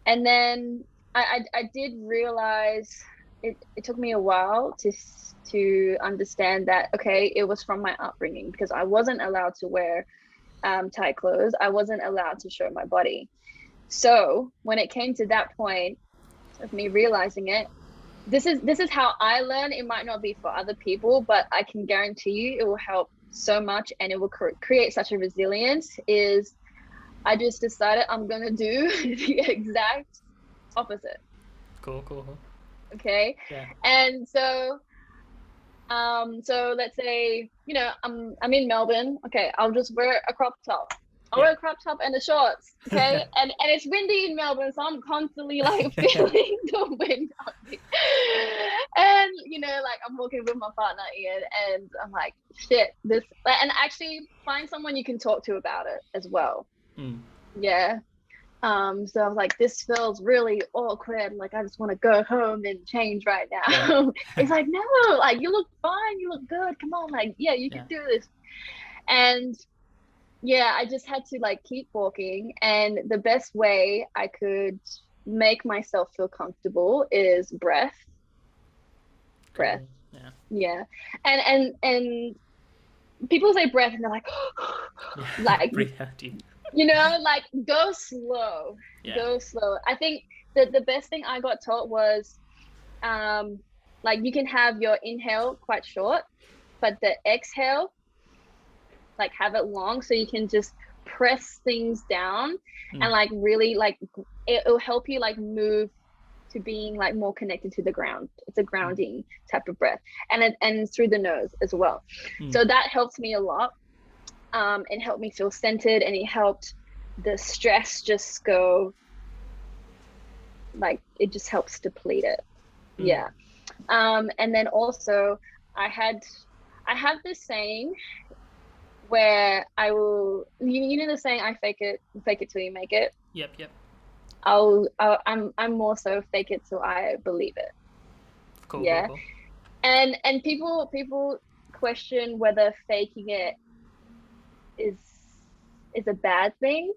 and then I did realize it took me a while to understand that, okay, it was from my upbringing, because I wasn't allowed to wear tight clothes. I wasn't allowed to show my body. So when it came to that point of me realizing it, this is how I learn. It might not be for other people, but I can guarantee you it will help so much, and it will create such a resilience. Is I just decided I'm gonna do the exact opposite. Cool. Cool. Cool. Okay. Yeah. And so let's say, you know, I'm in Melbourne. Okay, I'll just wear a crop top. I'll Yeah. wear a crop top and the shorts. Okay. And it's windy in Melbourne, so I'm constantly like feeling the wind on me. And you know, like I'm walking with my partner Ian, and I'm like, shit, this, and actually find someone you can talk to about it as well. Mm. Yeah. So I was like, this feels really awkward. Like, I just want to go home and change right Yeah. now. It's like, no, like, you look fine. You look good. Come on. Like, yeah, you Yeah. can do this. And yeah, I just had to like keep walking. And the best way I could make myself feel comfortable is breath. Breath. Cool. Yeah. Yeah. And people say breath and they're like, Yeah. like, Breathe out deep. you know, like go slow. Yeah. Go slow. I think that the best thing I got taught was like you can have your inhale quite short, but the exhale, like have it long, so you can just press things down and like really like it'll help you like move to being like more connected to the ground. It's a grounding type of breath, and through the nose as well. So that helped me a lot. It helped me feel centered, and it helped the stress just go, like it just helps deplete it. Yeah. And then also I have this saying where I will, you know the saying, I fake it till you make it. Yep. Yep. I'm more so fake it till I believe it. Cool. Yeah. Cool. Cool. And people question whether faking it is a bad thing.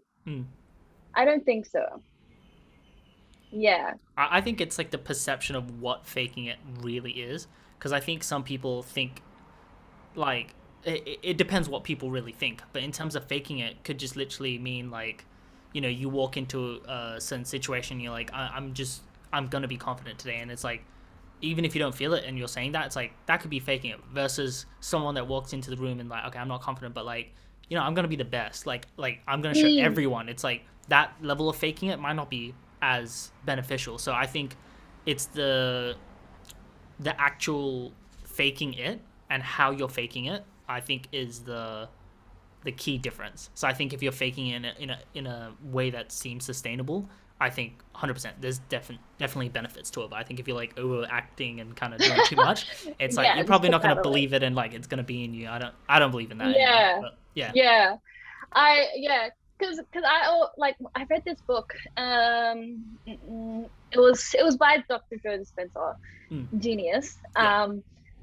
I don't think so. Yeah. I think it's like the perception of what faking it really is, because I think some people think like it depends what people really think, but in terms of faking it could just literally mean like, you know, you walk into a certain situation, you're like, I'm gonna be confident today, and it's like, even if you don't feel it and you're saying that, it's like that could be faking it, versus someone that walks into the room and like, okay, I'm not confident, but like, you know, I'm gonna be the best, like I'm gonna show everyone. It's like that level of faking it might not be as beneficial. So I think it's the actual faking it and how you're faking it, I think is the key difference. So I think if you're faking it in a way that seems sustainable, I think 100% there's definitely benefits to it. But I think if you're like overacting and kind of doing too much, it's like Yeah, you're just probably put not going that to away. believe it, and like it's going to be in you. I don't believe in that anyway. Yeah. But yeah. Yeah. Because I read this book. It was by Dr. Joe Dispenza, genius.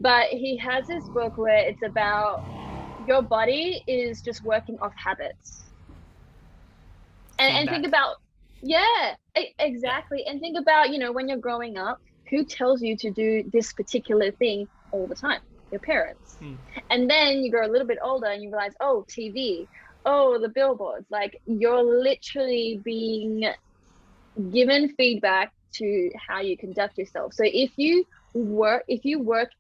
But he has this book where it's about your body is just working off habits. And think about, yeah, exactly. And think about, you know, when you're growing up, who tells you to do this particular thing all the time? Your parents. And then you grow a little bit older and you realize, oh, TV, oh, the billboards, like you're literally being given feedback to how you conduct yourself. So if you work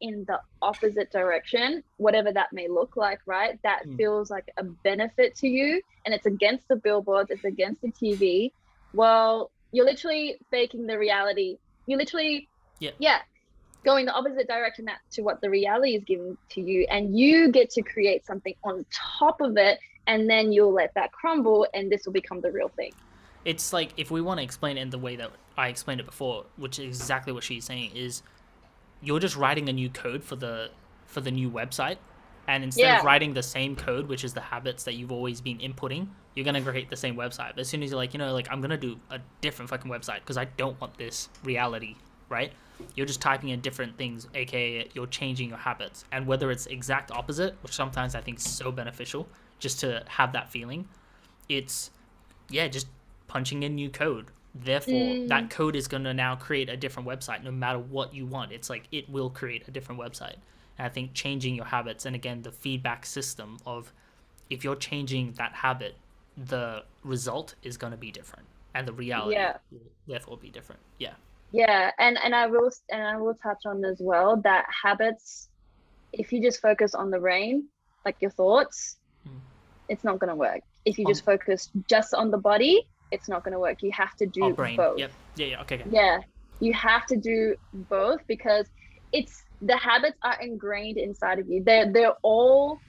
in the opposite direction, whatever that may look like, right, that feels like a benefit to you, and it's against the billboards, it's against the TV, well, you're literally faking the reality. You literally going the opposite direction to what the reality is giving to you, and you get to create something on top of it, and then you'll let that crumble, and this will become the real thing. It's like, if we want to explain it in the way that I explained it before, which is exactly what she's saying, is you're just writing a new code for the new website, And instead of Yeah. writing the same code, which is the habits that you've always been inputting, you're going to create the same website. But as soon as you're like, I'm going to do a different fucking website because I don't want this reality, right? You're just typing in different things, aka you're changing your habits. And whether it's exact opposite, which sometimes I think is so beneficial just to have that feeling, it's, just punching in new code. Therefore, that code is going to now create a different website no matter what you want. It's like it will create a different website. And I think changing your habits, and again, the feedback system of if you're changing that habit, the result is going to be different. And the reality will therefore be different. Yeah. Yeah, and I will touch on as well that habits, if you just focus on the brain, like your thoughts, it's not going to work. If you just focus just on the body, it's not going to work. You have to do brain. both. Yep. Yeah. Okay. Yeah, you have to do both because it's the habits are ingrained inside of you. They're all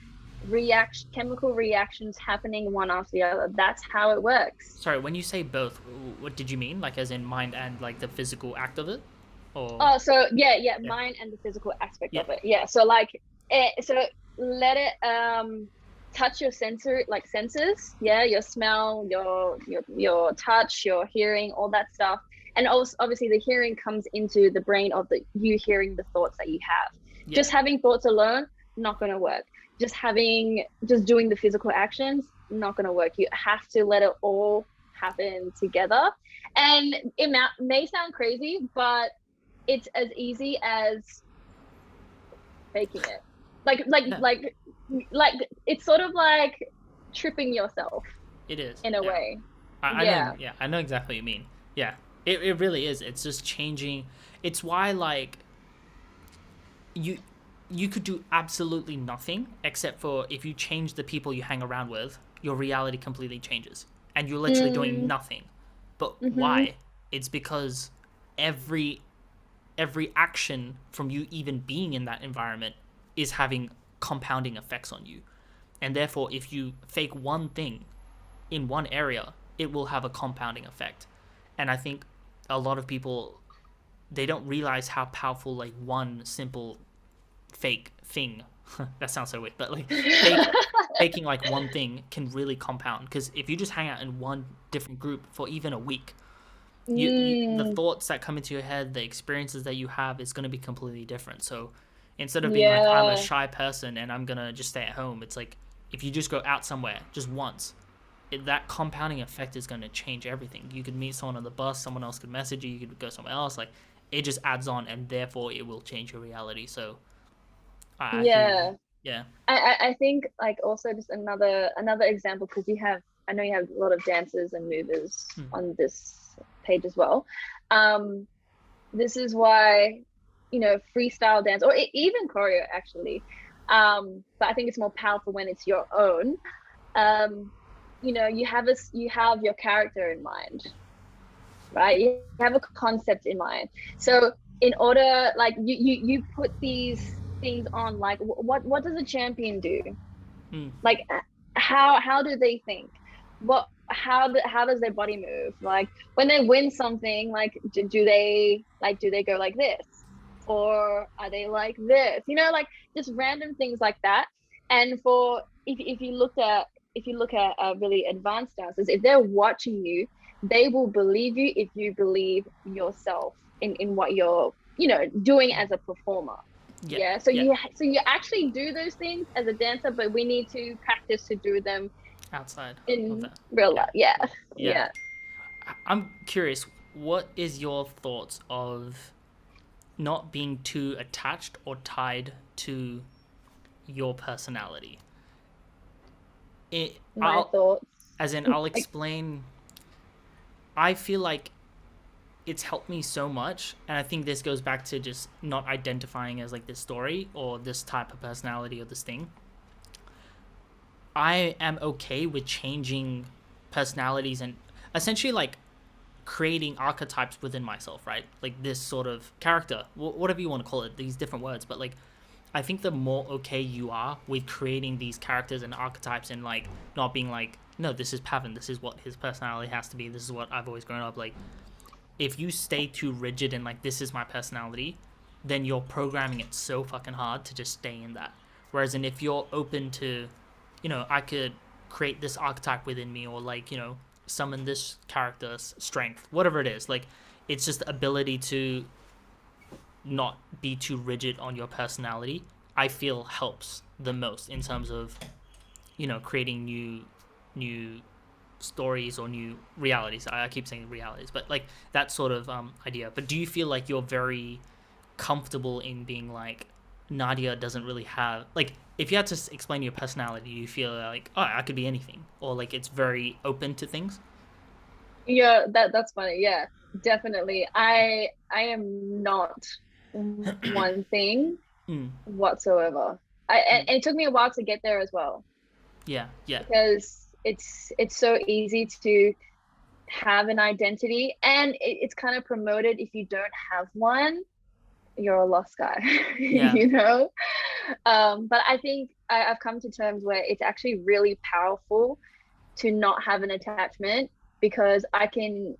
chemical reactions happening one after the other. That's how it works. Sorry, when you say both, what did you mean? Like as in mind and like the physical act of it? Or Oh, so yeah, mind and the physical aspect of it. Yeah, so like so let it touch your senses. Yeah, your smell, your touch, your hearing, all that stuff. And also obviously the hearing comes into the brain of you hearing the thoughts that you have. Just having thoughts alone, not going to work. Just doing the physical actions, not going to work. You have to let it all happen together. And it may sound crazy, but it's as easy as faking it. Like it's sort of like tripping yourself. It is in a way. I know. Yeah, I know exactly what you mean. Yeah, it really is. It's just changing. It's why like you could do absolutely nothing except for if you change the people you hang around with, your reality completely changes, and you're literally doing nothing. But why? It's because every action from you even being in that environment is having compounding effects on you. And therefore, if you fake one thing in one area, it will have a compounding effect. And I think a lot of people, they don't realize how powerful like one simple fake thing that sounds so weird, but like faking like one thing can really compound. Because if you just hang out in one different group for even a week, the thoughts that come into your head, the experiences that you have is going to be completely different. So instead of being like, I'm a shy person and I'm going to just stay at home, it's like if you just go out somewhere just once, that compounding effect is going to change everything. You could meet someone on the bus, someone else could message you, you could go somewhere else. Like it just adds on, and therefore it will change your reality. So I think like also just another example, because I know you have a lot of dancers and movers on this page as well. This is why freestyle dance or even choreo actually, but I think it's more powerful when it's your own. You have your character in mind, right? You have a concept in mind. So in order, like you put these things on, like what does a champion do? Like how do they think? How does their body move? Like when they win something, like do they go like this, or are they like this? Like just random things like that. And if you look at really advanced dancers, if they're watching you, they will believe you if you believe yourself in what you're doing as a performer. So you actually do those things as a dancer, but we need to practice to do them outside in real life. Yeah. I'm curious, what is your thoughts of not being too attached or tied to your personality? My thoughts, as in I'll explain. I feel like it's helped me so much, and I think this goes back to just not identifying as like this story or this type of personality or this thing. I am okay with changing personalities and essentially like creating archetypes within myself, right? Like this sort of character, whatever you want to call it, these different words. But like, I think the more okay you are with creating these characters and archetypes and like not being like, no, this is Pavan, this is what his personality has to be, this is what I've always grown up like. If you stay too rigid and like this is my personality, then you're programming it so fucking hard to just stay in that. Whereas in if you're open to, I could create this archetype within me, or like, summon this character's strength, whatever it is. Like, it's just the ability to not be too rigid on your personality, I feel helps the most in terms of, creating new stories or new realities. I keep saying realities, but like that sort of idea. But do you feel like you're very comfortable in being like, Nadiah doesn't really have, like, if you had to explain your personality, you feel like, oh, I could be anything, or like it's very open to things? Yeah, that's funny. Yeah, definitely. I am not one thing Mm, whatsoever. And mm. it took me a while to get there as well, Yeah, yeah, because it's so easy to have an identity, and it's kind of promoted if you don't have one, you're a lost guy, yeah. you know? But I think I've come to terms where it's actually really powerful to not have an attachment, because I can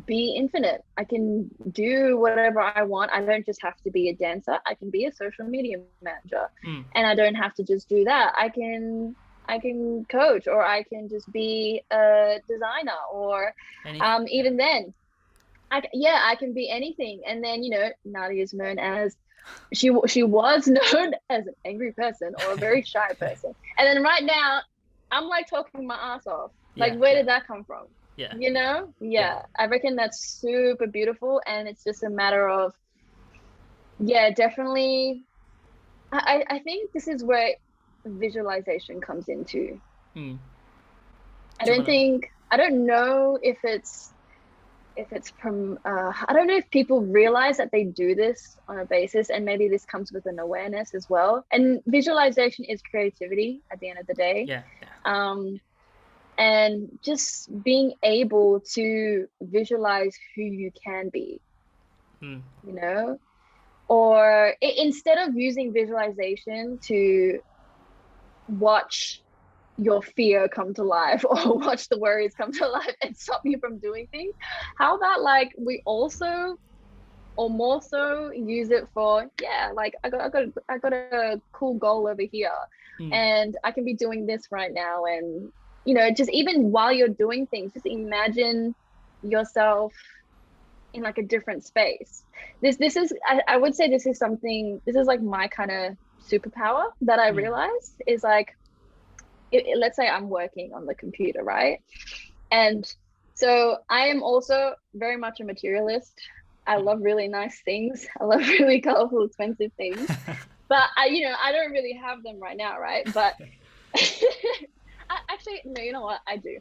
be infinite. I can do whatever I want. I don't just have to be a dancer. I can be a social media manager. Mm. And I don't have to just do that. I can coach, or I can just be a designer, or Anything. Yeah. even then I can be anything. And then, Nadia is known as, she was known as an angry person or a very shy person. And then right now, I'm like talking my ass off. Like, Yeah, where yeah, did that come from? yeah, yeah. Yeah, I reckon that's super beautiful. And it's just a matter of, yeah, definitely. I think this is where visualization comes into. Mm. I Do you don't wanna? think, I don't know if it's from I don't know if people realize that they do this on a basis, and maybe this comes with an awareness as well. And visualization is creativity at the end of the day. Yeah, yeah. um and just being able to visualize who you can be, Mm. you know or instead of using visualization to watch your fear come to life, or watch the worries come to life and stop you from doing things, how about, like, we also, or more so, use it for, yeah, like, I got a cool goal over here, Mm. and I can be doing this right now. And just even while you're doing things, just imagine yourself in like a different space. This is, I would say, this is something, this is like my kind of superpower that I Mm. realized is like, let's say I'm working on the computer, right? And so I am also very much a materialist. I Mm. love really nice things. I love really colorful, expensive things. But I don't really have them right now, right? But actually, no, you know what? I do.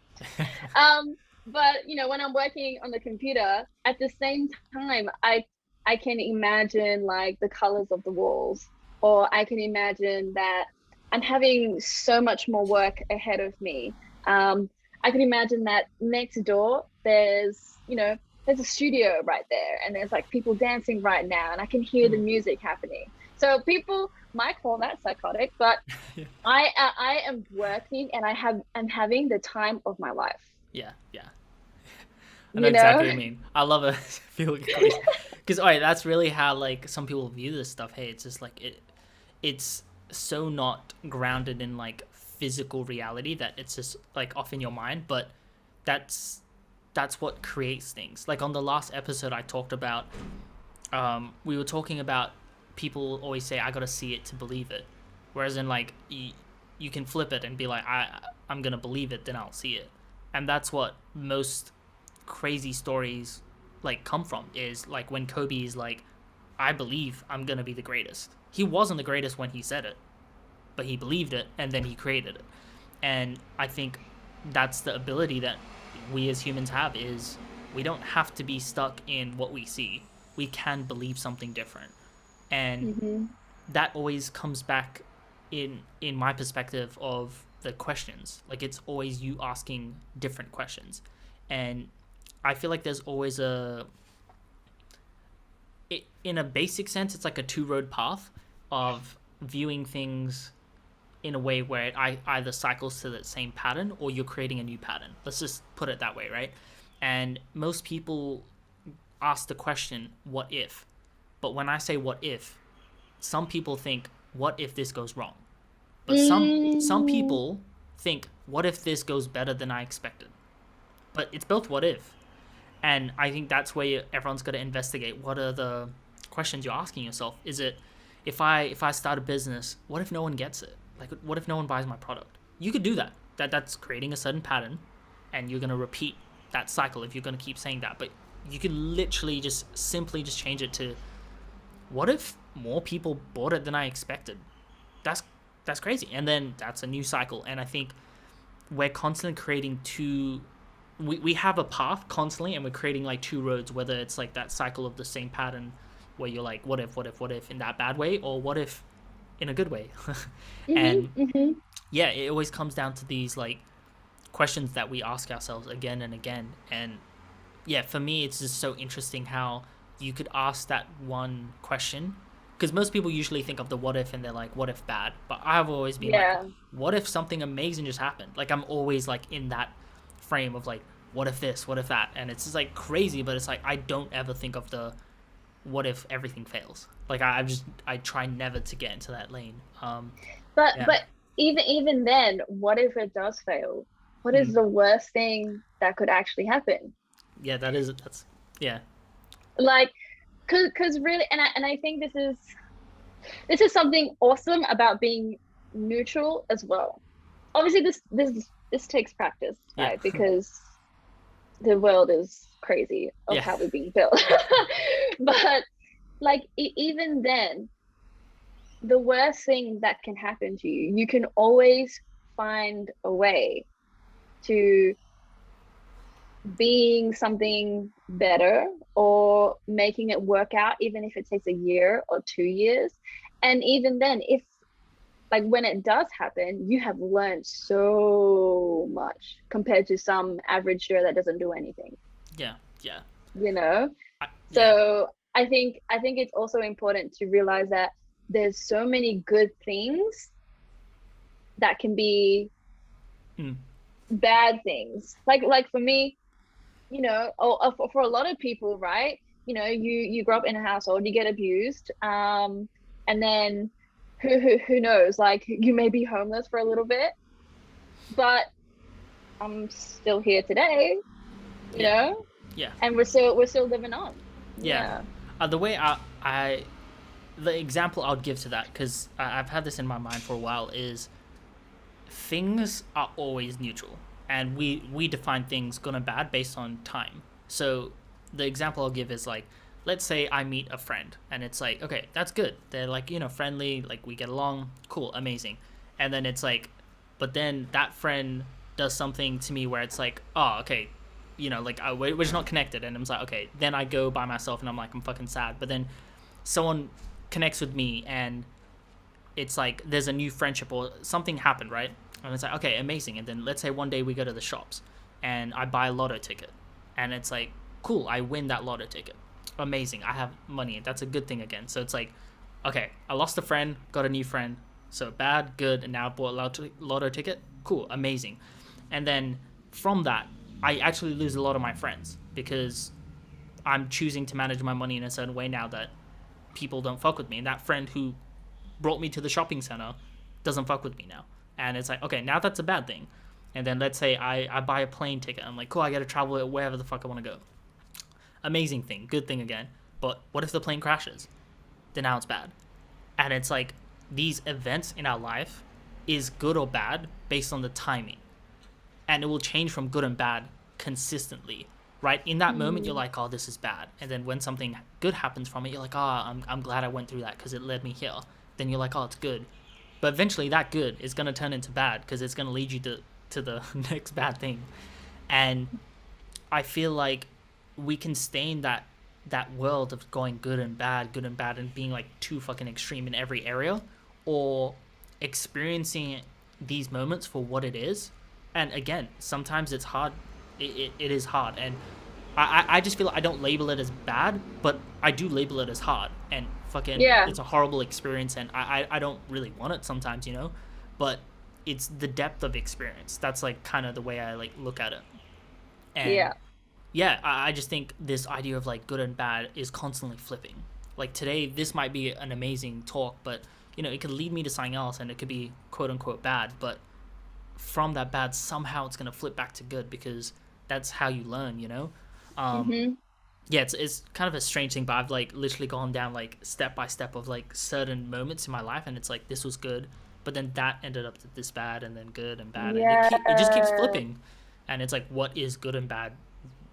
Um, but when I'm working on the computer, at the same time, I can imagine like the colors of the walls, or I can imagine that I'm having so much more work ahead of me. I can imagine that next door there's a studio right there, and there's like people dancing right now, and I can hear the Mm. music happening. So people might call that psychotic, but Yeah, I am working, and I'm having the time of my life. yeah, yeah. I know You exactly know? what you mean. I love it. Feeling crazy. Because alright, that's really how like some people view this stuff. Hey, it's just like it's so not grounded in like physical reality that it's just like off in your mind. But that's that's what creates things. Like on the last episode, I talked about. We were talking about people always say I gotta see it to believe it, whereas in like you can flip it and be like I'm gonna believe it, then I'll see it, and that's what most crazy stories like come from, is like when Kobe is like, I believe I'm gonna be the greatest. He wasn't the greatest when he said it, but he believed it and then he created it. And I think that's the ability that we as humans have, is we don't have to be stuck in what we see. We can believe something different. And Hmm. that always comes back in my perspective of the questions. Like it's always you asking different questions. And I feel like there's always in a basic sense, it's like a two-road path of viewing things in a way where it either cycles to the same pattern or you're creating a new pattern. Let's just put it that way, right? And most people ask the question, what if? But when I say what if, some people think, what if this goes wrong? But some Mm, people think, what if this goes better than I expected? But it's both what if. And I think that's where everyone's got to investigate what are the questions you're asking yourself. Is it, if I start a business, what if no one gets it? Like, what if no one buys my product? You could do that. That's creating a certain pattern, and you're gonna repeat that cycle if you're gonna keep saying that. But you could literally just simply just change it to, what if more people bought it than I expected? That's that's crazy. And then that's a new cycle. And I think we're constantly creating two, we have a path constantly, and we're creating like two roads, whether it's like that cycle of the same pattern where you're like, what if in that bad way, or what if in a good way. mhm, And mhm. yeah, it always comes down to these like questions that we ask ourselves again and again. And yeah, for me, it's just so interesting how you could ask that one question, because most people usually think of the what if and they're like, what if bad? But I've always been like, Yeah. what if something amazing just happened? Like, I'm always like in that frame of like, what if this, what if that? And it's just like crazy, but it's like I don't ever think of the what if everything fails. Like, I try never to get into that lane. Yeah. But even then, what if it does fail? What is Mm. the worst thing that could actually happen? Yeah, that's yeah. Like, cause really, and I think this is something awesome about being neutral as well. Obviously, this takes practice, Yeah. right? Because the world is crazy of Yeah. how we're being built. But like even then, the worst thing that can happen to you, you can always find a way to being something better or making it work out, even if it takes a year or 2 years. And even then, if like when it does happen, you have learned so much compared to some average Joe that doesn't do anything, Yeah. Yeah. you know? Yeah. So I think it's also important to realize that there's so many good things that can be Mm. bad things. Like for me, for a lot of people, right? You grow up in a household, you get abused, and then who knows? Like you may be homeless for a little bit, but I'm still here today, you Yeah. know, Yeah. and we're still living on. Yeah. Yeah. The way I the example I would give to that, because I've had this in my mind for a while, is things are always neutral, and we define things good and bad based on time. So the example I'll give is like, let's say I meet a friend, and it's like, okay, that's good. They're like, friendly, like we get along, cool, amazing. And then it's like, but then that friend does something to me where it's like, oh, okay, like we're just not connected, and I'm like, okay. Then I go by myself, and I'm like, I'm fucking sad. But then someone connects with me, and it's like there's a new friendship or something happened, right? And it's like, okay, amazing. And then let's say one day we go to the shops, and I buy a lotto ticket, and it's like, cool, I win that lotto ticket, amazing, I have money, that's a good thing again. So it's like, okay, I lost a friend, got a new friend, so bad, good, and now I bought a lotto ticket, cool, amazing. And then from that, I actually lose a lot of my friends, because I'm choosing to manage my money in a certain way now that people don't fuck with me. And that friend who brought me to the shopping center doesn't fuck with me now. And it's like, okay, now that's a bad thing. And then let's say I buy a plane ticket. I'm like, cool, I got to travel wherever the fuck I want to go. Amazing thing, good thing again. But what if the plane crashes? Then now it's bad. And it's like, these events in our life is good or bad based on the timing. And it will change from good and bad consistently. Right? In that moment, you're Mm, like, oh, this is bad. And then when something good happens from it, you're like, oh, I'm glad I went through that because it led me here. Then you're like, oh, it's good. But eventually, that good is going to turn into bad because it's going to lead you to the next bad thing. And I feel like we can stay in that world of going good and bad, and being like too fucking extreme in every area, or experiencing these moments for what it is. And again, sometimes it's hard. It is hard, and I just feel like I don't label it as bad, but I do label it as hard, and fucking yeah. it's a horrible experience, and I don't really want it sometimes, but it's the depth of experience. That's like kind of the way I like look at it. And Yeah. yeah, I just think this idea of like good and bad is constantly flipping. Like today, this might be an amazing talk, but it could lead me to something else, and it could be quote unquote bad, but from that bad, somehow it's gonna flip back to good, because that's how you learn. Um, Mm-hmm. yeah, it's kind of a strange thing, but I've like literally gone down like step by step of like certain moments in my life, and it's like this was good, but then that ended up this bad, and then good and bad, and Yeah. it just keeps flipping, and it's like what is good and bad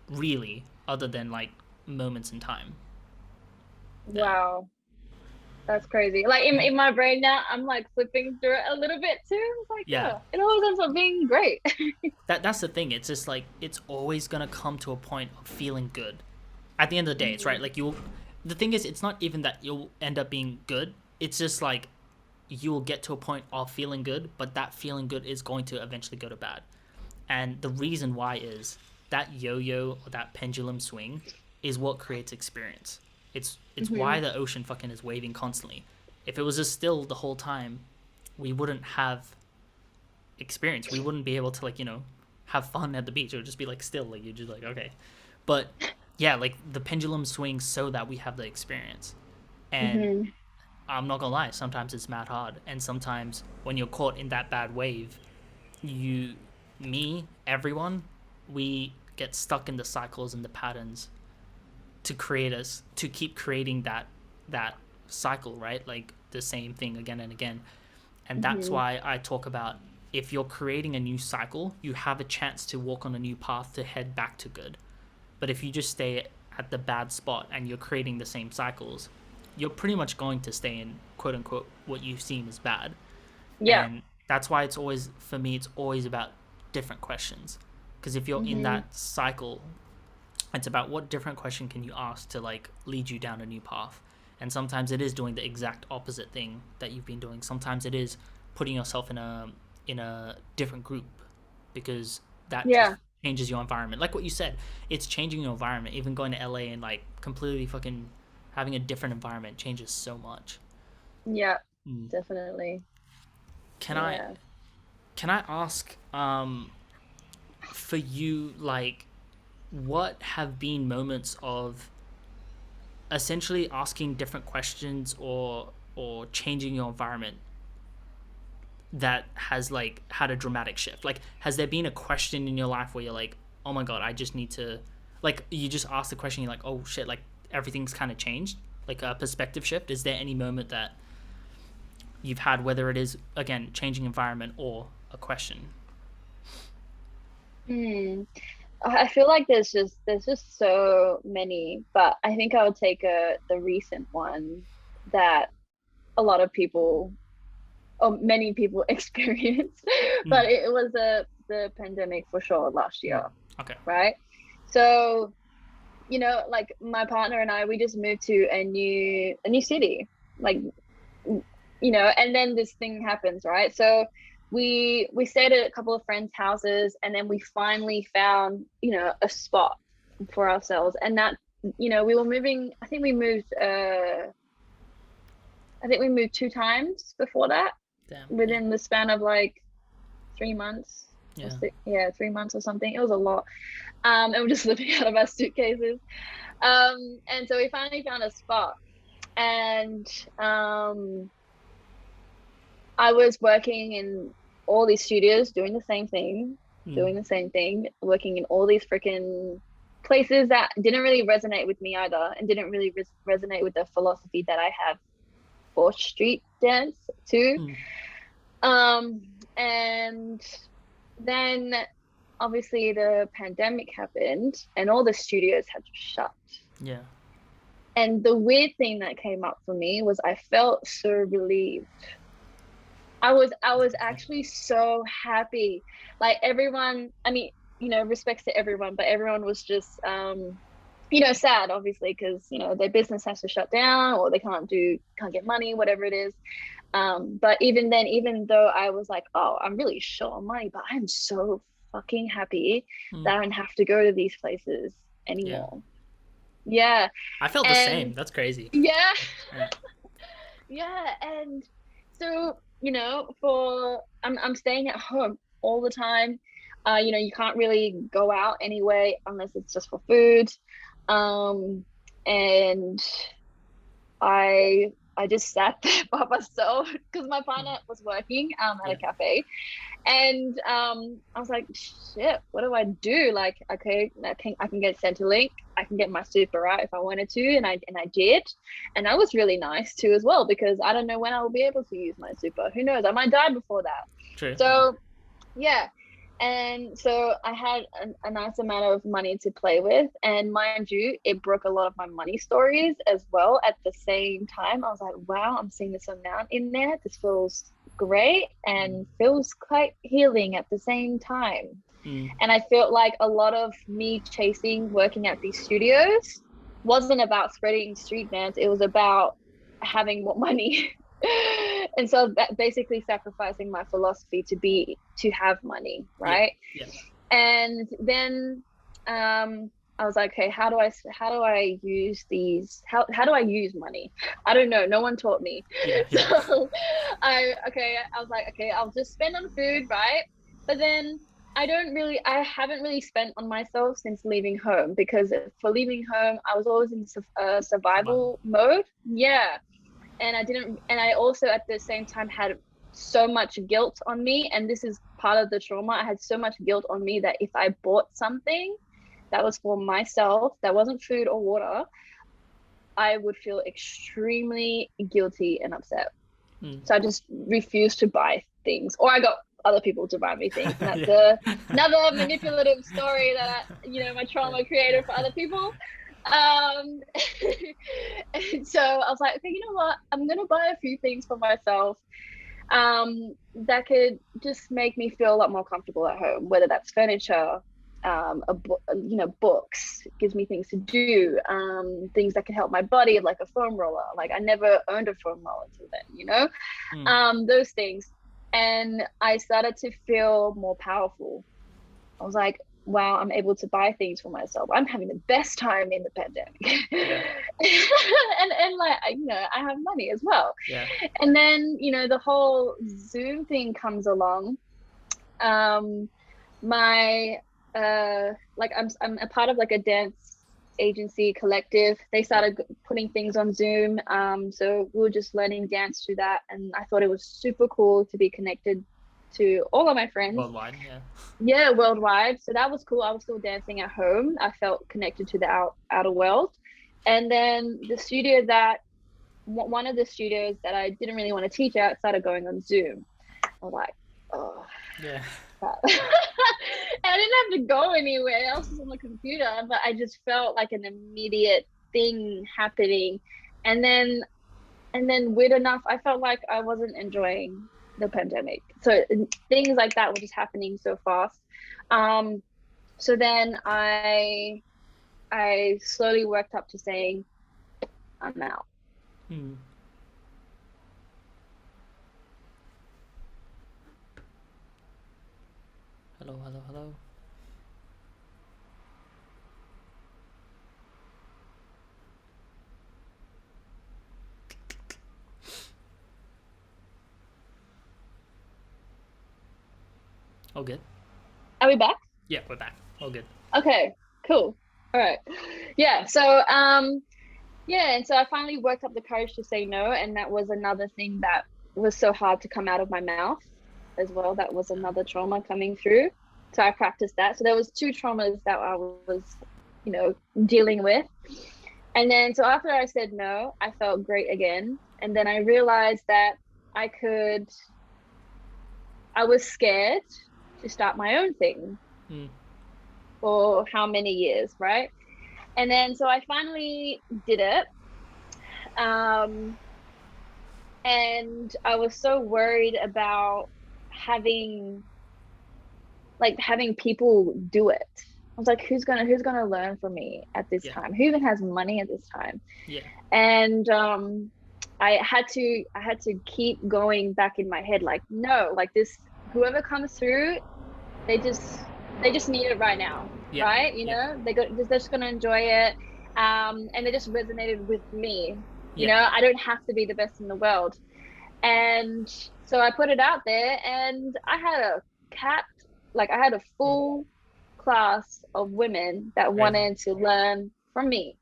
really, other than like moments in time. Yeah, Wow. That's crazy. Like in my brain now, I'm like flipping through it a little bit too. It's like, yeah. yeah, it always ends up being great. That's the thing. It's just like it's always gonna come to a point of feeling good. At the end of the day, it's right. Mhm. Like you'll. The thing is, it's not even that you'll end up being good. It's just like you will get to a point of feeling good, but that feeling good is going to eventually go to bad. And the reason why is that yo-yo or that pendulum swing is what creates experience. It's why Mhm. the ocean fucking is waving constantly. If it was just still the whole time, we wouldn't have experience. We wouldn't be able to like have fun at the beach. It would just be like still, like you're just like okay. But yeah, like the pendulum swings so that we have the experience. And Mhm. I'm not gonna lie, sometimes it's mad hard, and sometimes when you're caught in that bad wave, you, me, everyone, we get stuck in the cycles and the patterns to keep creating that cycle, right? Like the same thing again and again. And that's Mhm. why I talk about, if you're creating a new cycle, you have a chance to walk on a new path to head back to good. But if you just stay at the bad spot and you're creating the same cycles, you're pretty much going to stay in quote unquote what you seem as bad. Yeah. And that's why it's always, for me, it's always about different questions. Because if you're in Mhm. that cycle, it's about what different question can you ask to like lead you down a new path. And sometimes it is doing the exact opposite thing that you've been doing. Sometimes it is putting yourself in a different group, because that just Yeah. changes your environment. Like what you said, it's changing your environment. Even going to LA and like completely fucking having a different environment changes so much. Yeah. Mm. Definitely. Can I Yeah. can I ask for you, like, what have been moments of essentially asking different questions or changing your environment that has like had a dramatic shift? Like, has there been a question in your life where you're like, oh my god, I just need to, like, you just ask the question, you're like, oh shit, like everything's kind of changed, like a perspective shift? Is there any moment that you've had, whether it is again changing environment or a question? Hmm. I feel like there's just so many, but I think I would take the recent one that a lot of people or many people experienced, Mm, but it was the pandemic for sure last mm, year, okay. right? So, like my partner and I, we just moved to a new city, like and then this thing happens, right? So we stayed at a couple of friends' houses, and then we finally found, a spot for ourselves, and that, we were moving. I think we moved two times before that Damn. Yeah. within the span of like 3 months or Yeah. six, yeah, 3 months or something. It was a lot. And we're just living out of our suitcases. And so we finally found a spot, and um, I was working in all these studios Mm, doing the same thing, working in all these freaking places that didn't really resonate with me either, and didn't really resonate with the philosophy that I have for street dance too. mm, Um, and then obviously the pandemic happened and all the studios had to shut. yeah. And the weird thing that came up for me was I felt so relieved. I was actually so happy. Like everyone, I mean, respects to everyone, but everyone was just sad obviously because, their business has to shut down or they can't get money, whatever it is. But even then, even though I was like, oh, I'm really short on money, but I'm so fucking happy Mm, that I don't have to go to these places yeah. anymore. Yeah. I felt the same. And That's crazy. yeah, Yeah. yeah. And so, I'm staying at home all the time. You can't really go out anyway unless it's just for food. Um, and I I just sat there by myself because my partner was working at a cafe. And I was like, shit, what do I do? Like, okay, I can get Centrelink, I can get my super out if I wanted to, and I did. And that was really nice too as well, because I don't know when I will be able to use my super. Who knows? I might die before that. True. So yeah. And so I had a nice amount of money to play with. And mind you, it broke a lot of my money stories as well at the same time. I was like, wow, I'm seeing this amount in there. This feels great and feels quite healing at the same time. And I felt like a lot of me chasing working at these studios wasn't about spreading street dance. It was about having more money. And so basically sacrificing my philosophy to have money, right? And then I was like, okay, how do I use these, how do I use money? I don't know, no one taught me. So I was like, okay, I'll just spend on food, right? But then I haven't really spent on myself since leaving home, because for leaving home I was always in survival mode. And I also at the same time had so much guilt on me, and this is part of the trauma. I had so much guilt on me that if I bought something that was for myself, that wasn't food or water, I would feel extremely guilty and upset. So I just refused to buy things, or I got other people to buy me things. And that's another manipulative story that my trauma created for other people. And so I was like, okay, you know what? I'm gonna buy a few things for myself that could just make me feel a lot more comfortable at home, whether that's furniture, books, gives me things to do, things that can help my body, like a foam roller. Like I never owned a foam roller until then, those things. And I started to feel more powerful. I was like, wow, I'm able to buy things for myself. I'm having the best time in the pandemic. and like, I have money as well. And then, the whole Zoom thing comes along. I'm a part of like a dance agency collective. They started putting things on Zoom. So we were just learning dance through that. And I thought it was super cool to be connected to all of my friends worldwide. Worldwide. So that was cool. I was still dancing at home. I felt connected to the outer world. And then one of the studios that I didn't really want to teach at started going on Zoom. I was like, oh yeah. And I didn't have to go anywhere else, on the computer, but I just felt like an immediate thing happening. And then weird enough, I felt like I wasn't enjoying the pandemic. So things like that were just happening so fast. So then I slowly worked up to saying, I'm out. Hello. All good. Are we back? Yeah, we're back. All good. Okay, cool. All right. Yeah. So and so I finally worked up the courage to say no, and that was another thing that was so hard to come out of my mouth as well. That was another trauma coming through. So I practiced that. So there was 2 traumas that I was, dealing with. And then so after I said no, I felt great again. And then I realized that I was scared to start my own thing for how many years, right? And then so I finally did it. And I was so worried about having people do it. I was like, who's gonna learn from me at this time? Who even has money at this time? And I had to keep going back in my head, like, no, like this, whoever comes through, they just need it right now, right? They're just gonna enjoy it, and it just resonated with me. I don't have to be the best in the world. And so I put it out there, and I had a full class of women that wanted to learn from me.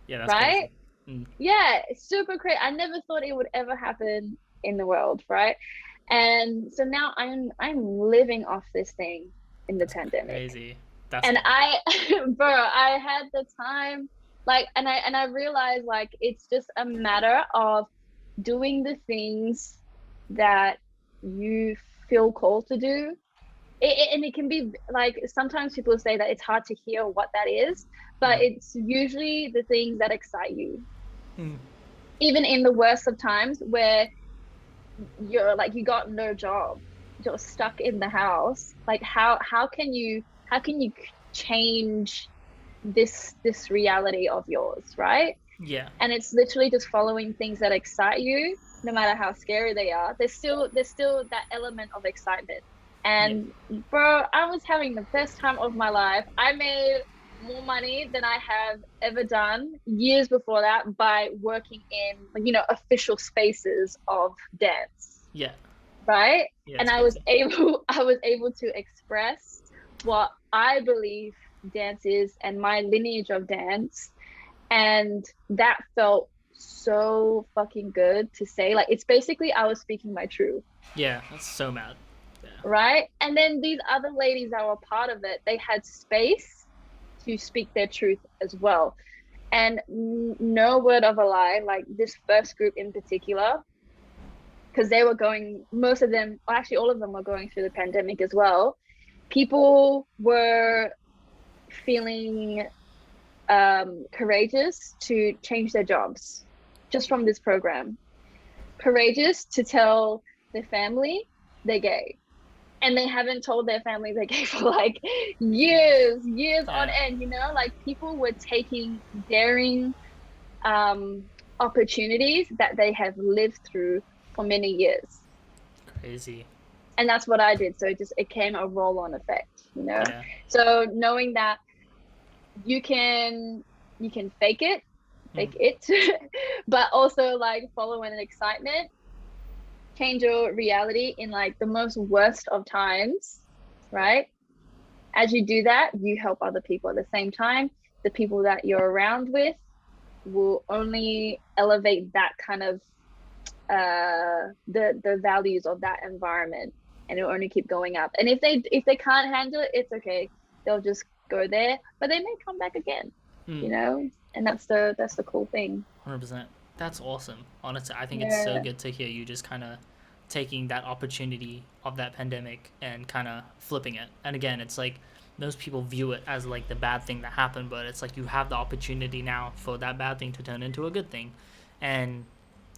Yeah, that's right? crazy. Mm, Yeah, it's super crazy. I never thought it would ever happen in the world, right? And so now I'm living off this thing in the that's pandemic. crazy. That's And dope. I bro, I had the time, like, and I realized, like, it's just a matter of doing the things that you feel called to do. And it can be like, sometimes people say that it's hard to hear what that is, but Mm, it's usually the things that excite you, mm, even in the worst of times where you're like, you got no job, you're stuck in the house. Like, how can you change this reality of yours, right? yeah. And it's literally just following things that excite you, no matter how scary they are. There's still that element of excitement. Yeah. And bro, I was having the best time of my life. I made more money than I have ever done years before that by working in, official spaces of dance, Yeah. right? Yeah. And It's I was crazy. able I was able to express what I believe dance is and my lineage of dance, and that felt so fucking good to say. Like, it's basically I was speaking my truth, Yeah. That's so mad. Yeah. right? And then these other ladies that were part of it, they had space to speak their truth as well. And no word of a lie, like this first group in particular, because they were going, most of them, well, actually all of them were going through the pandemic as well. People were feeling courageous to change their jobs just from this program, courageous to tell their family they're gay. And they haven't told their family they're gay for like years on Yeah. end, like people were taking daring opportunities that they have lived through for many years. Crazy. And that's what I did. So it came a roll on effect. Yeah. So knowing that you can you can Mm, fake it, but also like follow an excitement, change your reality in like the most worst of times, right? As you do that, you help other people at the same time. The people that you're around with will only elevate that kind of the values of that environment, and it'll only keep going up. And if they can't handle it, it's okay. They'll just go there, but they may come back again, mm, you know? And that's the cool thing. 100%. That's awesome. Honestly, I think it's so Yeah. good to hear you just kind of taking that opportunity of that pandemic and kind of flipping it. And again, it's like most people view it as like the bad thing that happened, but it's like you have the opportunity now for that bad thing to turn into a good thing. And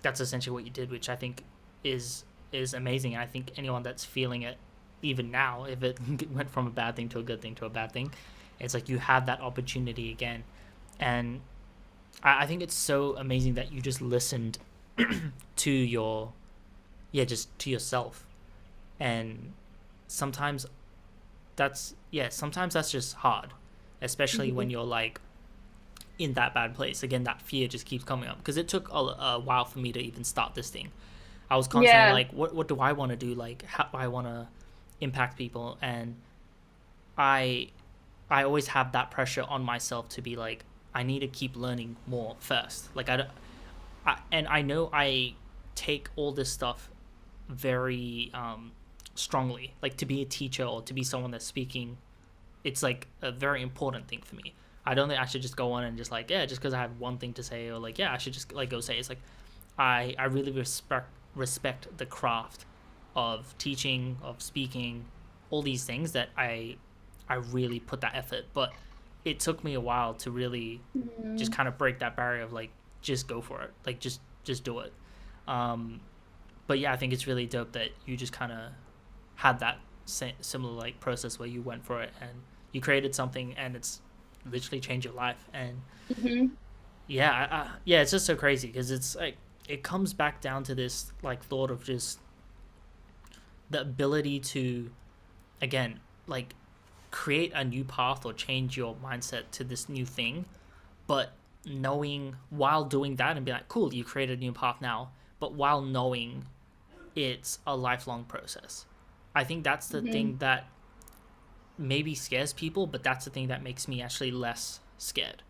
that's essentially what you did, which I think is is amazing. I think anyone that's feeling it even now, if it went from a bad thing to a good thing to a bad thing, it's like you have that opportunity again. And I think it's so amazing that you just listened to your, yeah, just to yourself. And sometimes sometimes that's just hard, especially when Mhm. you're like in that bad place. Again, that fear just keeps coming up because it took a while for me to even start this thing. I was constantly Yeah. like, what do I want to do? Like, how do I want to impact people? And I I always have that pressure on myself to be like, I need to keep learning more first. Like and I know I take all this stuff very strongly. Like to be a teacher or to be someone that's speaking, it's like a very important thing for me. I don't think I should just go on and just like, yeah, just because I have one thing to say, or like, yeah, I should just like go say. It's like I really respect the craft of teaching, of speaking, all these things that I really put that effort. But it took me a while to really just Mhm. kind of break that barrier of like just go for it, like just do it. Um, but yeah, I think it's really dope that you just kind of had that similar like process where you went for it and you created something and it's literally changed your life. And Mhm. yeah, yeah, it's just so crazy because it's like it comes back down to this like thought of just the ability to again like create a new path or change your mindset to this new thing, but knowing while doing that and be like, cool, you created a new path now, but while knowing it's a lifelong process. I think that's the Mhm. thing that maybe scares people, but that's the thing that makes me actually less scared.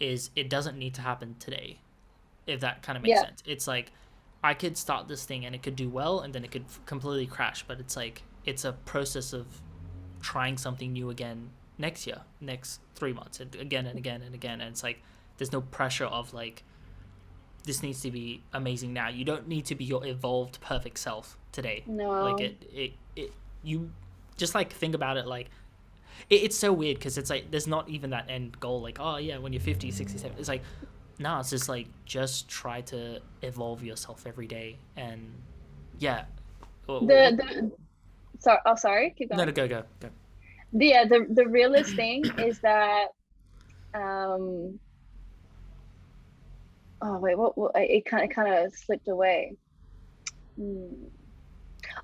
Is it doesn't need to happen today. if that kind of makes Yeah. sense. It's like I could start this thing and it could do well, and then it could completely crash. But it's like it's a process of trying something new again next year, next 3 months, and again and again and again. And it's like there's no pressure of like this needs to be amazing now. You don't need to be your evolved perfect self today. Like No. it you just like think about it like it's so weird because it's like there's not even that end goal like, oh yeah, when you're 50, 67. It's like no, it's just like just try to evolve yourself every day. And yeah, The sorry, oh sorry, keep no, going. go. The realest thing is that um oh wait, what it kind of slipped away. Hmm.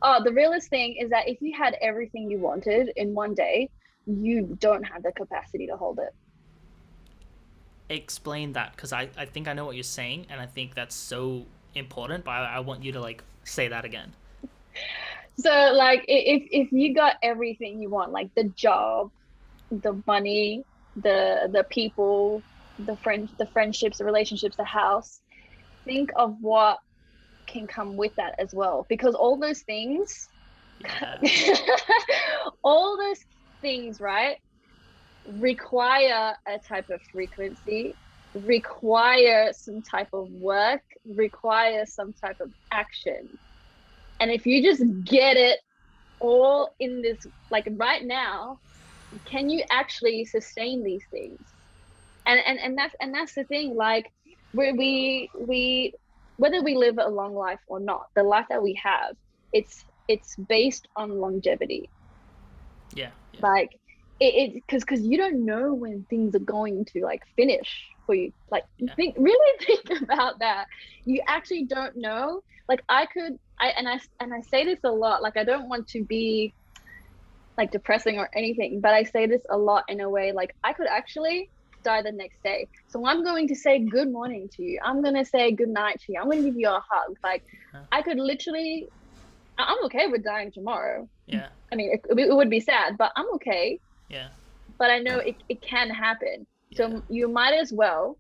Oh, the realest thing is that if you had everything you wanted in one day, you don't have the capacity to hold it. Explain that, because I think I know what you're saying, and I think that's so important, but I want you to like say that again. So like if you got everything you want, like the job, the money, the people, the friendships, the relationships, the house, think of what can come with that as well. Because all those things, Yeah. all those things, right, require a type of frequency, require some type of work, require some type of action. And if you just get it all in this, like right now, can you actually sustain these things? And that's the thing. Like we whether we live a long life or not, the life that we have, it's based on longevity. Yeah. Yeah. Like it because you don't know when things are going to like finish for you. Like Yeah. really think about that. You actually don't know. Like I say this a lot. Like I don't want to be like depressing or anything, but I say this a lot in a way like I could actually die the next day. So I'm going to say good morning to you. I'm going to say good night to you. I'm going to give you a hug. Like Yeah. I could literally, I'm okay with dying tomorrow. Yeah. I mean, it would be sad, but I'm okay. Yeah. But I know it can happen. Yeah. So you might as well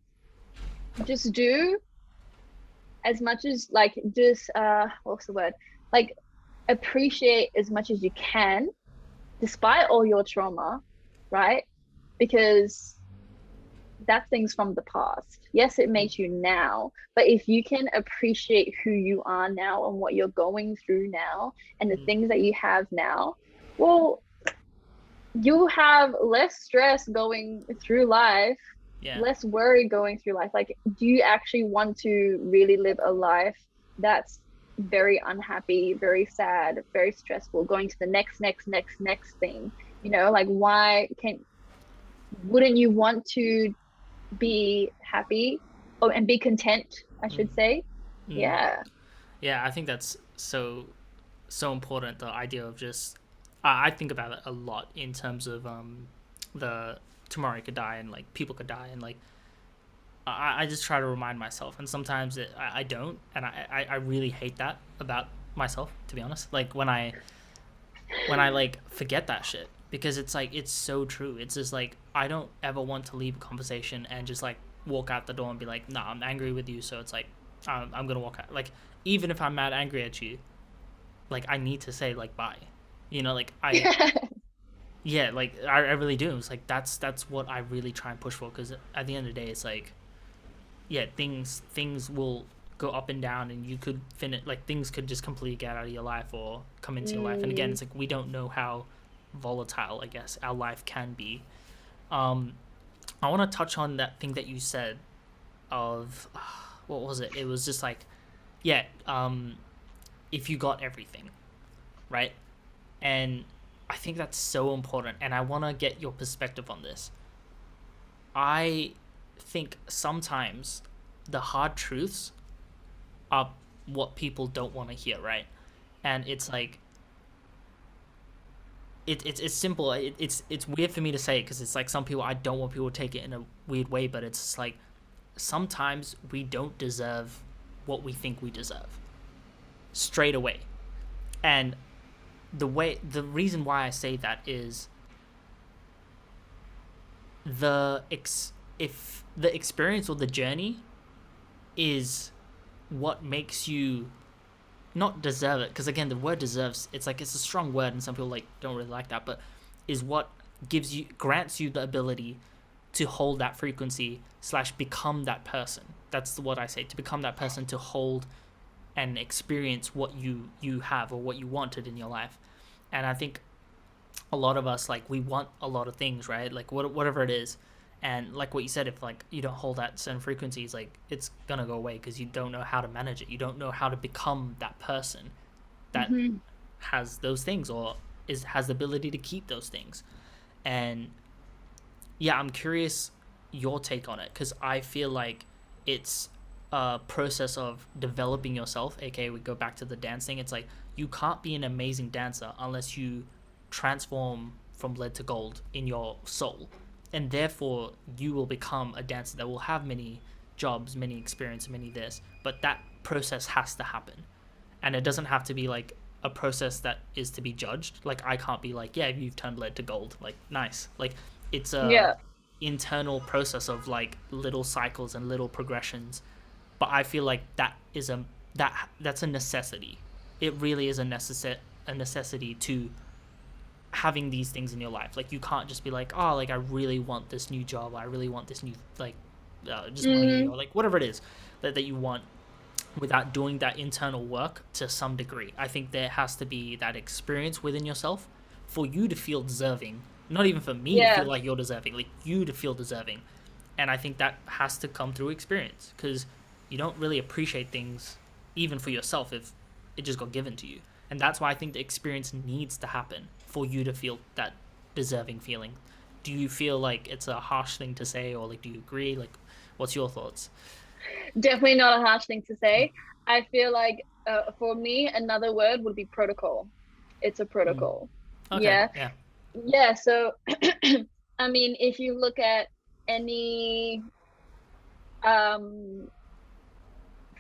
just do as much as like just what's the word? Like appreciate as much as you can despite all your trauma, right? Because that's things from the past. Yes, it makes you now, but if you can appreciate who you are now and what you're going through now and the things that you have now, well, you have less stress going through life, Yeah. less worry going through life. Like, do you actually want to really live a life that's very unhappy, very sad, very stressful, going to the next thing? You know, like wouldn't you want to be happy and be content, I should say? Mm. Yeah. Yeah, I think that's so important. The idea of just I think about it a lot in terms of the tomorrow you could die and like people could die, and like I just try to remind myself, and sometimes I don't, and I really hate that about myself, to be honest. Like when I like forget that shit, because it's like it's so true. It's just like I don't ever want to leave a conversation and just like walk out the door and be like, nah, I'm angry with you, so it's like I'm gonna walk out. Like even if I'm mad angry at you, like I need to say like bye, like I yeah, like I really do. It's like that's what I really try and push for, because at the end of the day it's like yeah, things will go up and down, and you could finish like things could just completely get out of your life or come into your life. And again, Mm, it's like we don't know how volatile, I guess, our life can be. um I want to touch on that thing that you said of what was it? It was just like yeah, if you got everything, right? And I think that's so important, and I want to get your perspective on this. I think sometimes the hard truths are what people don't want to hear, right? And it's like it's simple. It's weird for me to say, because it's like some people, I don't want people to take it in a weird way, but it's like sometimes we don't deserve what we think we deserve straight away. And the reason why I say that is if the experience or the journey is what makes you not deserve it, because again the word deserves, it's like it's a strong word and some people like don't really like that, but is what grants you the ability to hold that frequency slash become that person. That's what I say, to become that person, to hold and experience what you have or what you wanted in your life. And I think a lot of us, like, we want a lot of things, right? Like whatever it is. And like what you said, if like you don't hold that certain frequencies, like it's gonna go away because you don't know how to manage it. You don't know how to become that person that has those things, or has the ability to keep those things. And yeah, I'm curious your take on it, because I feel like it's a process of developing yourself, aka we go back to the dancing. It's like you can't be an amazing dancer unless you transform from lead to gold in your soul, and therefore you will become a dancer that will have many jobs, many experience, many this, but that process has to happen. And it doesn't have to be like a process that is to be judged. Like I can't be like, yeah, you've turned lead to gold, like nice. Like it's a internal process of like little cycles and little progressions. But I feel like that's a necessity. It really is a necessity to having these things in your life. Like you can't just be like, oh, like I really want this new job, I really want this new like just money, or like whatever it is that you want, without doing that internal work to some degree. I think there has to be that experience within yourself for you to feel deserving. Not even for me to feel like you're deserving, like you to feel deserving. And I think that has to come through experience, because you don't really appreciate things even for yourself if it just got given to you. And that's why I think the experience needs to happen for you to feel that deserving feeling. Do you feel like it's a harsh thing to say, or like do you agree? Like, what's your thoughts? Definitely not a harsh thing to say. I feel like for me, another word would be protocol. It's a protocol. Okay. Yeah. So, I mean, if you look at any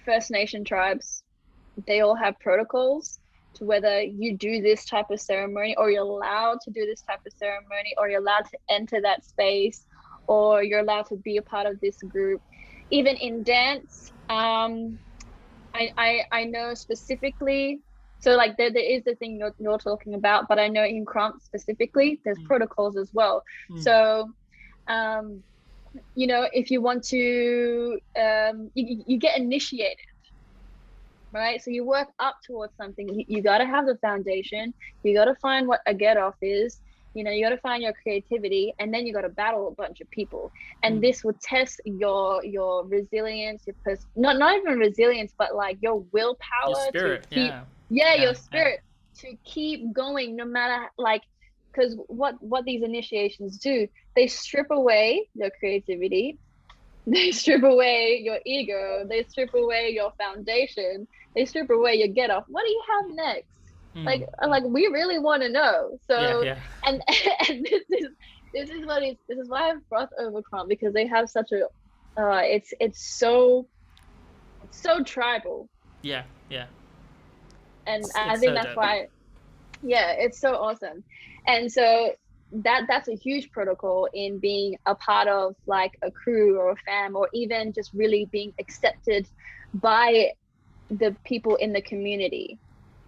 First Nation tribes, they all have protocols to whether you do this type of ceremony, or you're allowed to do this type of ceremony, or you're allowed to enter that space, or you're allowed to be a part of this group. Even in dance, I know specifically, so like there is the thing you're talking about, but I know in Krump specifically, there's protocols as well. So, you know, if you want to, you get initiated, right? So you work up towards something. You got to have the foundation. You got to find what a get off is. You know, you got to find your creativity, and then you got to battle a bunch of people. And this will test your resilience, not even resilience, but like your willpower, your spirit, to keep, your spirit to keep going, no matter, like, because what these initiations do, they strip away your creativity, they strip away your ego, they strip away your foundation, they strip away your get off. What do you have next? Like we really want to know. So and this is why I've brought over Krump, because they have such a it's so tribal. And I think that's why it's so awesome. And so that's a huge protocol in being a part of like a crew or a fam, or even just really being accepted by the people in the community,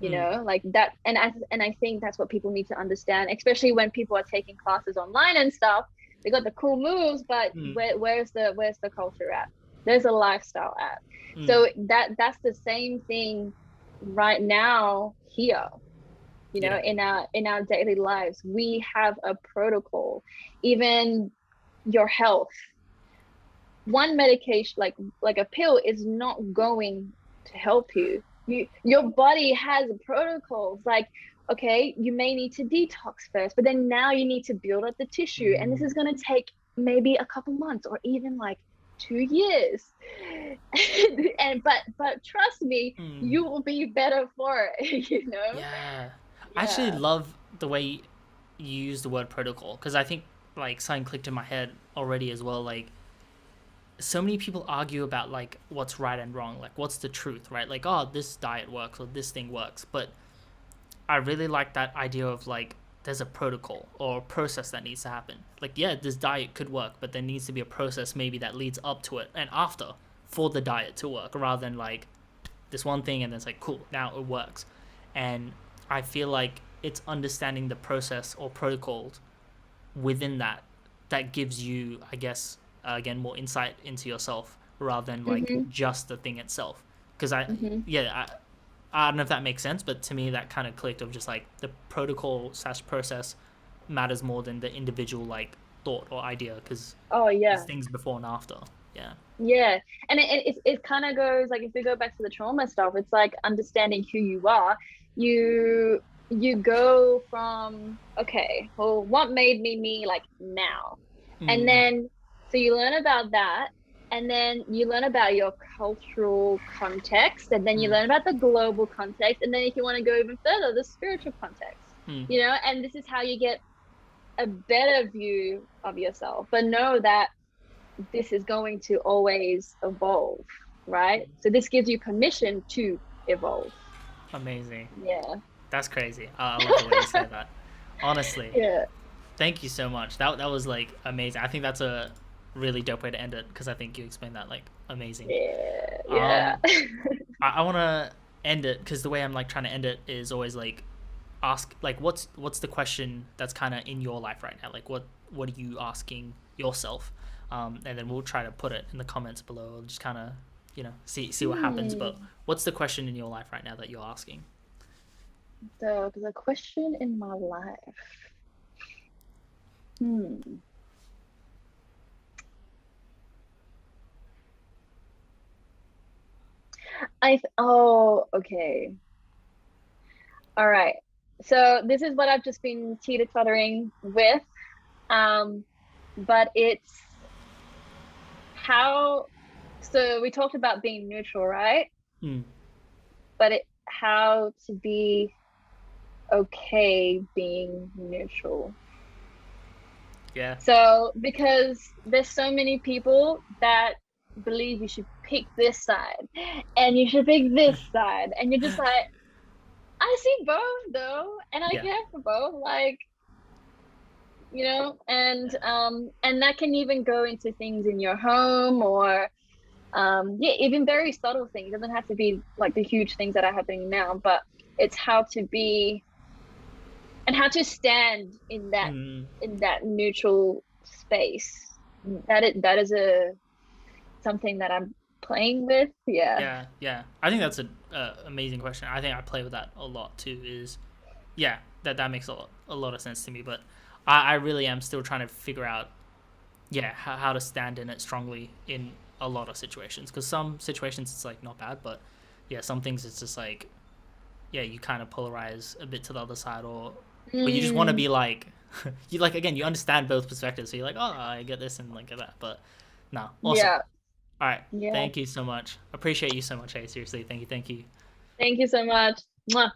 you know, like that. And I think that's what people need to understand, especially when people are taking classes online and stuff. They got the cool moves, but where's the culture at? There's a lifestyle at. So that's the same thing right now here. You know, in our daily lives, we have a protocol. Even your health, one medication like a pill is not going to help you. Your body has protocols. Like, okay, you may need to detox first, but then now you need to build up the tissue, and this is going to take maybe a couple months, or even like 2 years. but trust me, you will be better for it. You know. I actually love the way you use the word protocol, because I think like something clicked in my head already as well. Like, so many people argue about like what's right and wrong, like what's the truth, right? Like, oh, this diet works or this thing works. But I really like that idea of like there's a protocol or a process that needs to happen. Like, yeah, this diet could work, but there needs to be a process maybe that leads up to it and after for the diet to work, rather than like this one thing and then it's like cool, now it works. And I feel like it's understanding the process or protocols within that that gives you, I guess, again, more insight into yourself rather than like Mm-hmm. just the thing itself. Because Mm-hmm. I don't know if that makes sense, but to me that kind of clicked of just like the protocol slash process matters more than the individual like thought or idea, because Oh there's yeah. things before and after. Yeah. Yeah, and it kind of goes like, if we go back to the trauma stuff, it's like understanding who you are. You go from, okay, well, what made me me like now, and Mm, then so you learn about that, and then you learn about your cultural context, and then you mm, learn about the global context, and then if you want to go even further, the spiritual context. mm. And this is how you get a better view of yourself, but know that this is going to always evolve, right? So this gives you permission to evolve. Amazing. Yeah. That's crazy. I love the way you said that. Honestly, Yeah. thank you so much. That was like amazing. I think that's a really dope way to end it because I think you explained that like amazing. Yeah. Yeah. Um, I want to end it because the way I'm like trying to end it is always like ask like what's the question that's kind of in your life right now? Like what are you asking yourself? And then we'll try to put it in the comments below. Just kind of see what happens. But Hmm. what's the question in your life right now that you're asking? The question in my life. Hmm. Oh, okay. All right. So this is what I've just been teeter-tottering with. Um, but it's how, so we talked about being neutral, right? Mm, But how to be okay being neutral. yeah. So, because there's so many people that believe you should pick this side and you should pick this side, and you're just like, I see both though, and I Yeah. care for both, like, and that can even go into things in your home, or yeah, even very subtle things. It doesn't have to be like the huge things that are happening now, but it's how to be and how to stand Mm, in that neutral space. That is a something that I'm playing with. Yeah. yeah. Yeah. I think that's a amazing question. I think I play with that a lot too. Is yeah, that makes a lot of sense to me. But I really am still trying to figure out how to stand in it strongly in a lot of situations. Because some situations it's like not bad, but yeah, some things it's just like you kind of polarize a bit to the other side, or you just want to Mm, be like you like again you understand both perspectives, so you're like, oh, I get this and like get that. But no, awesome. yeah. All right, Yeah. thank you so much. Appreciate you so much. Hey, seriously, thank you, thank you. Thank you so much. Mwah.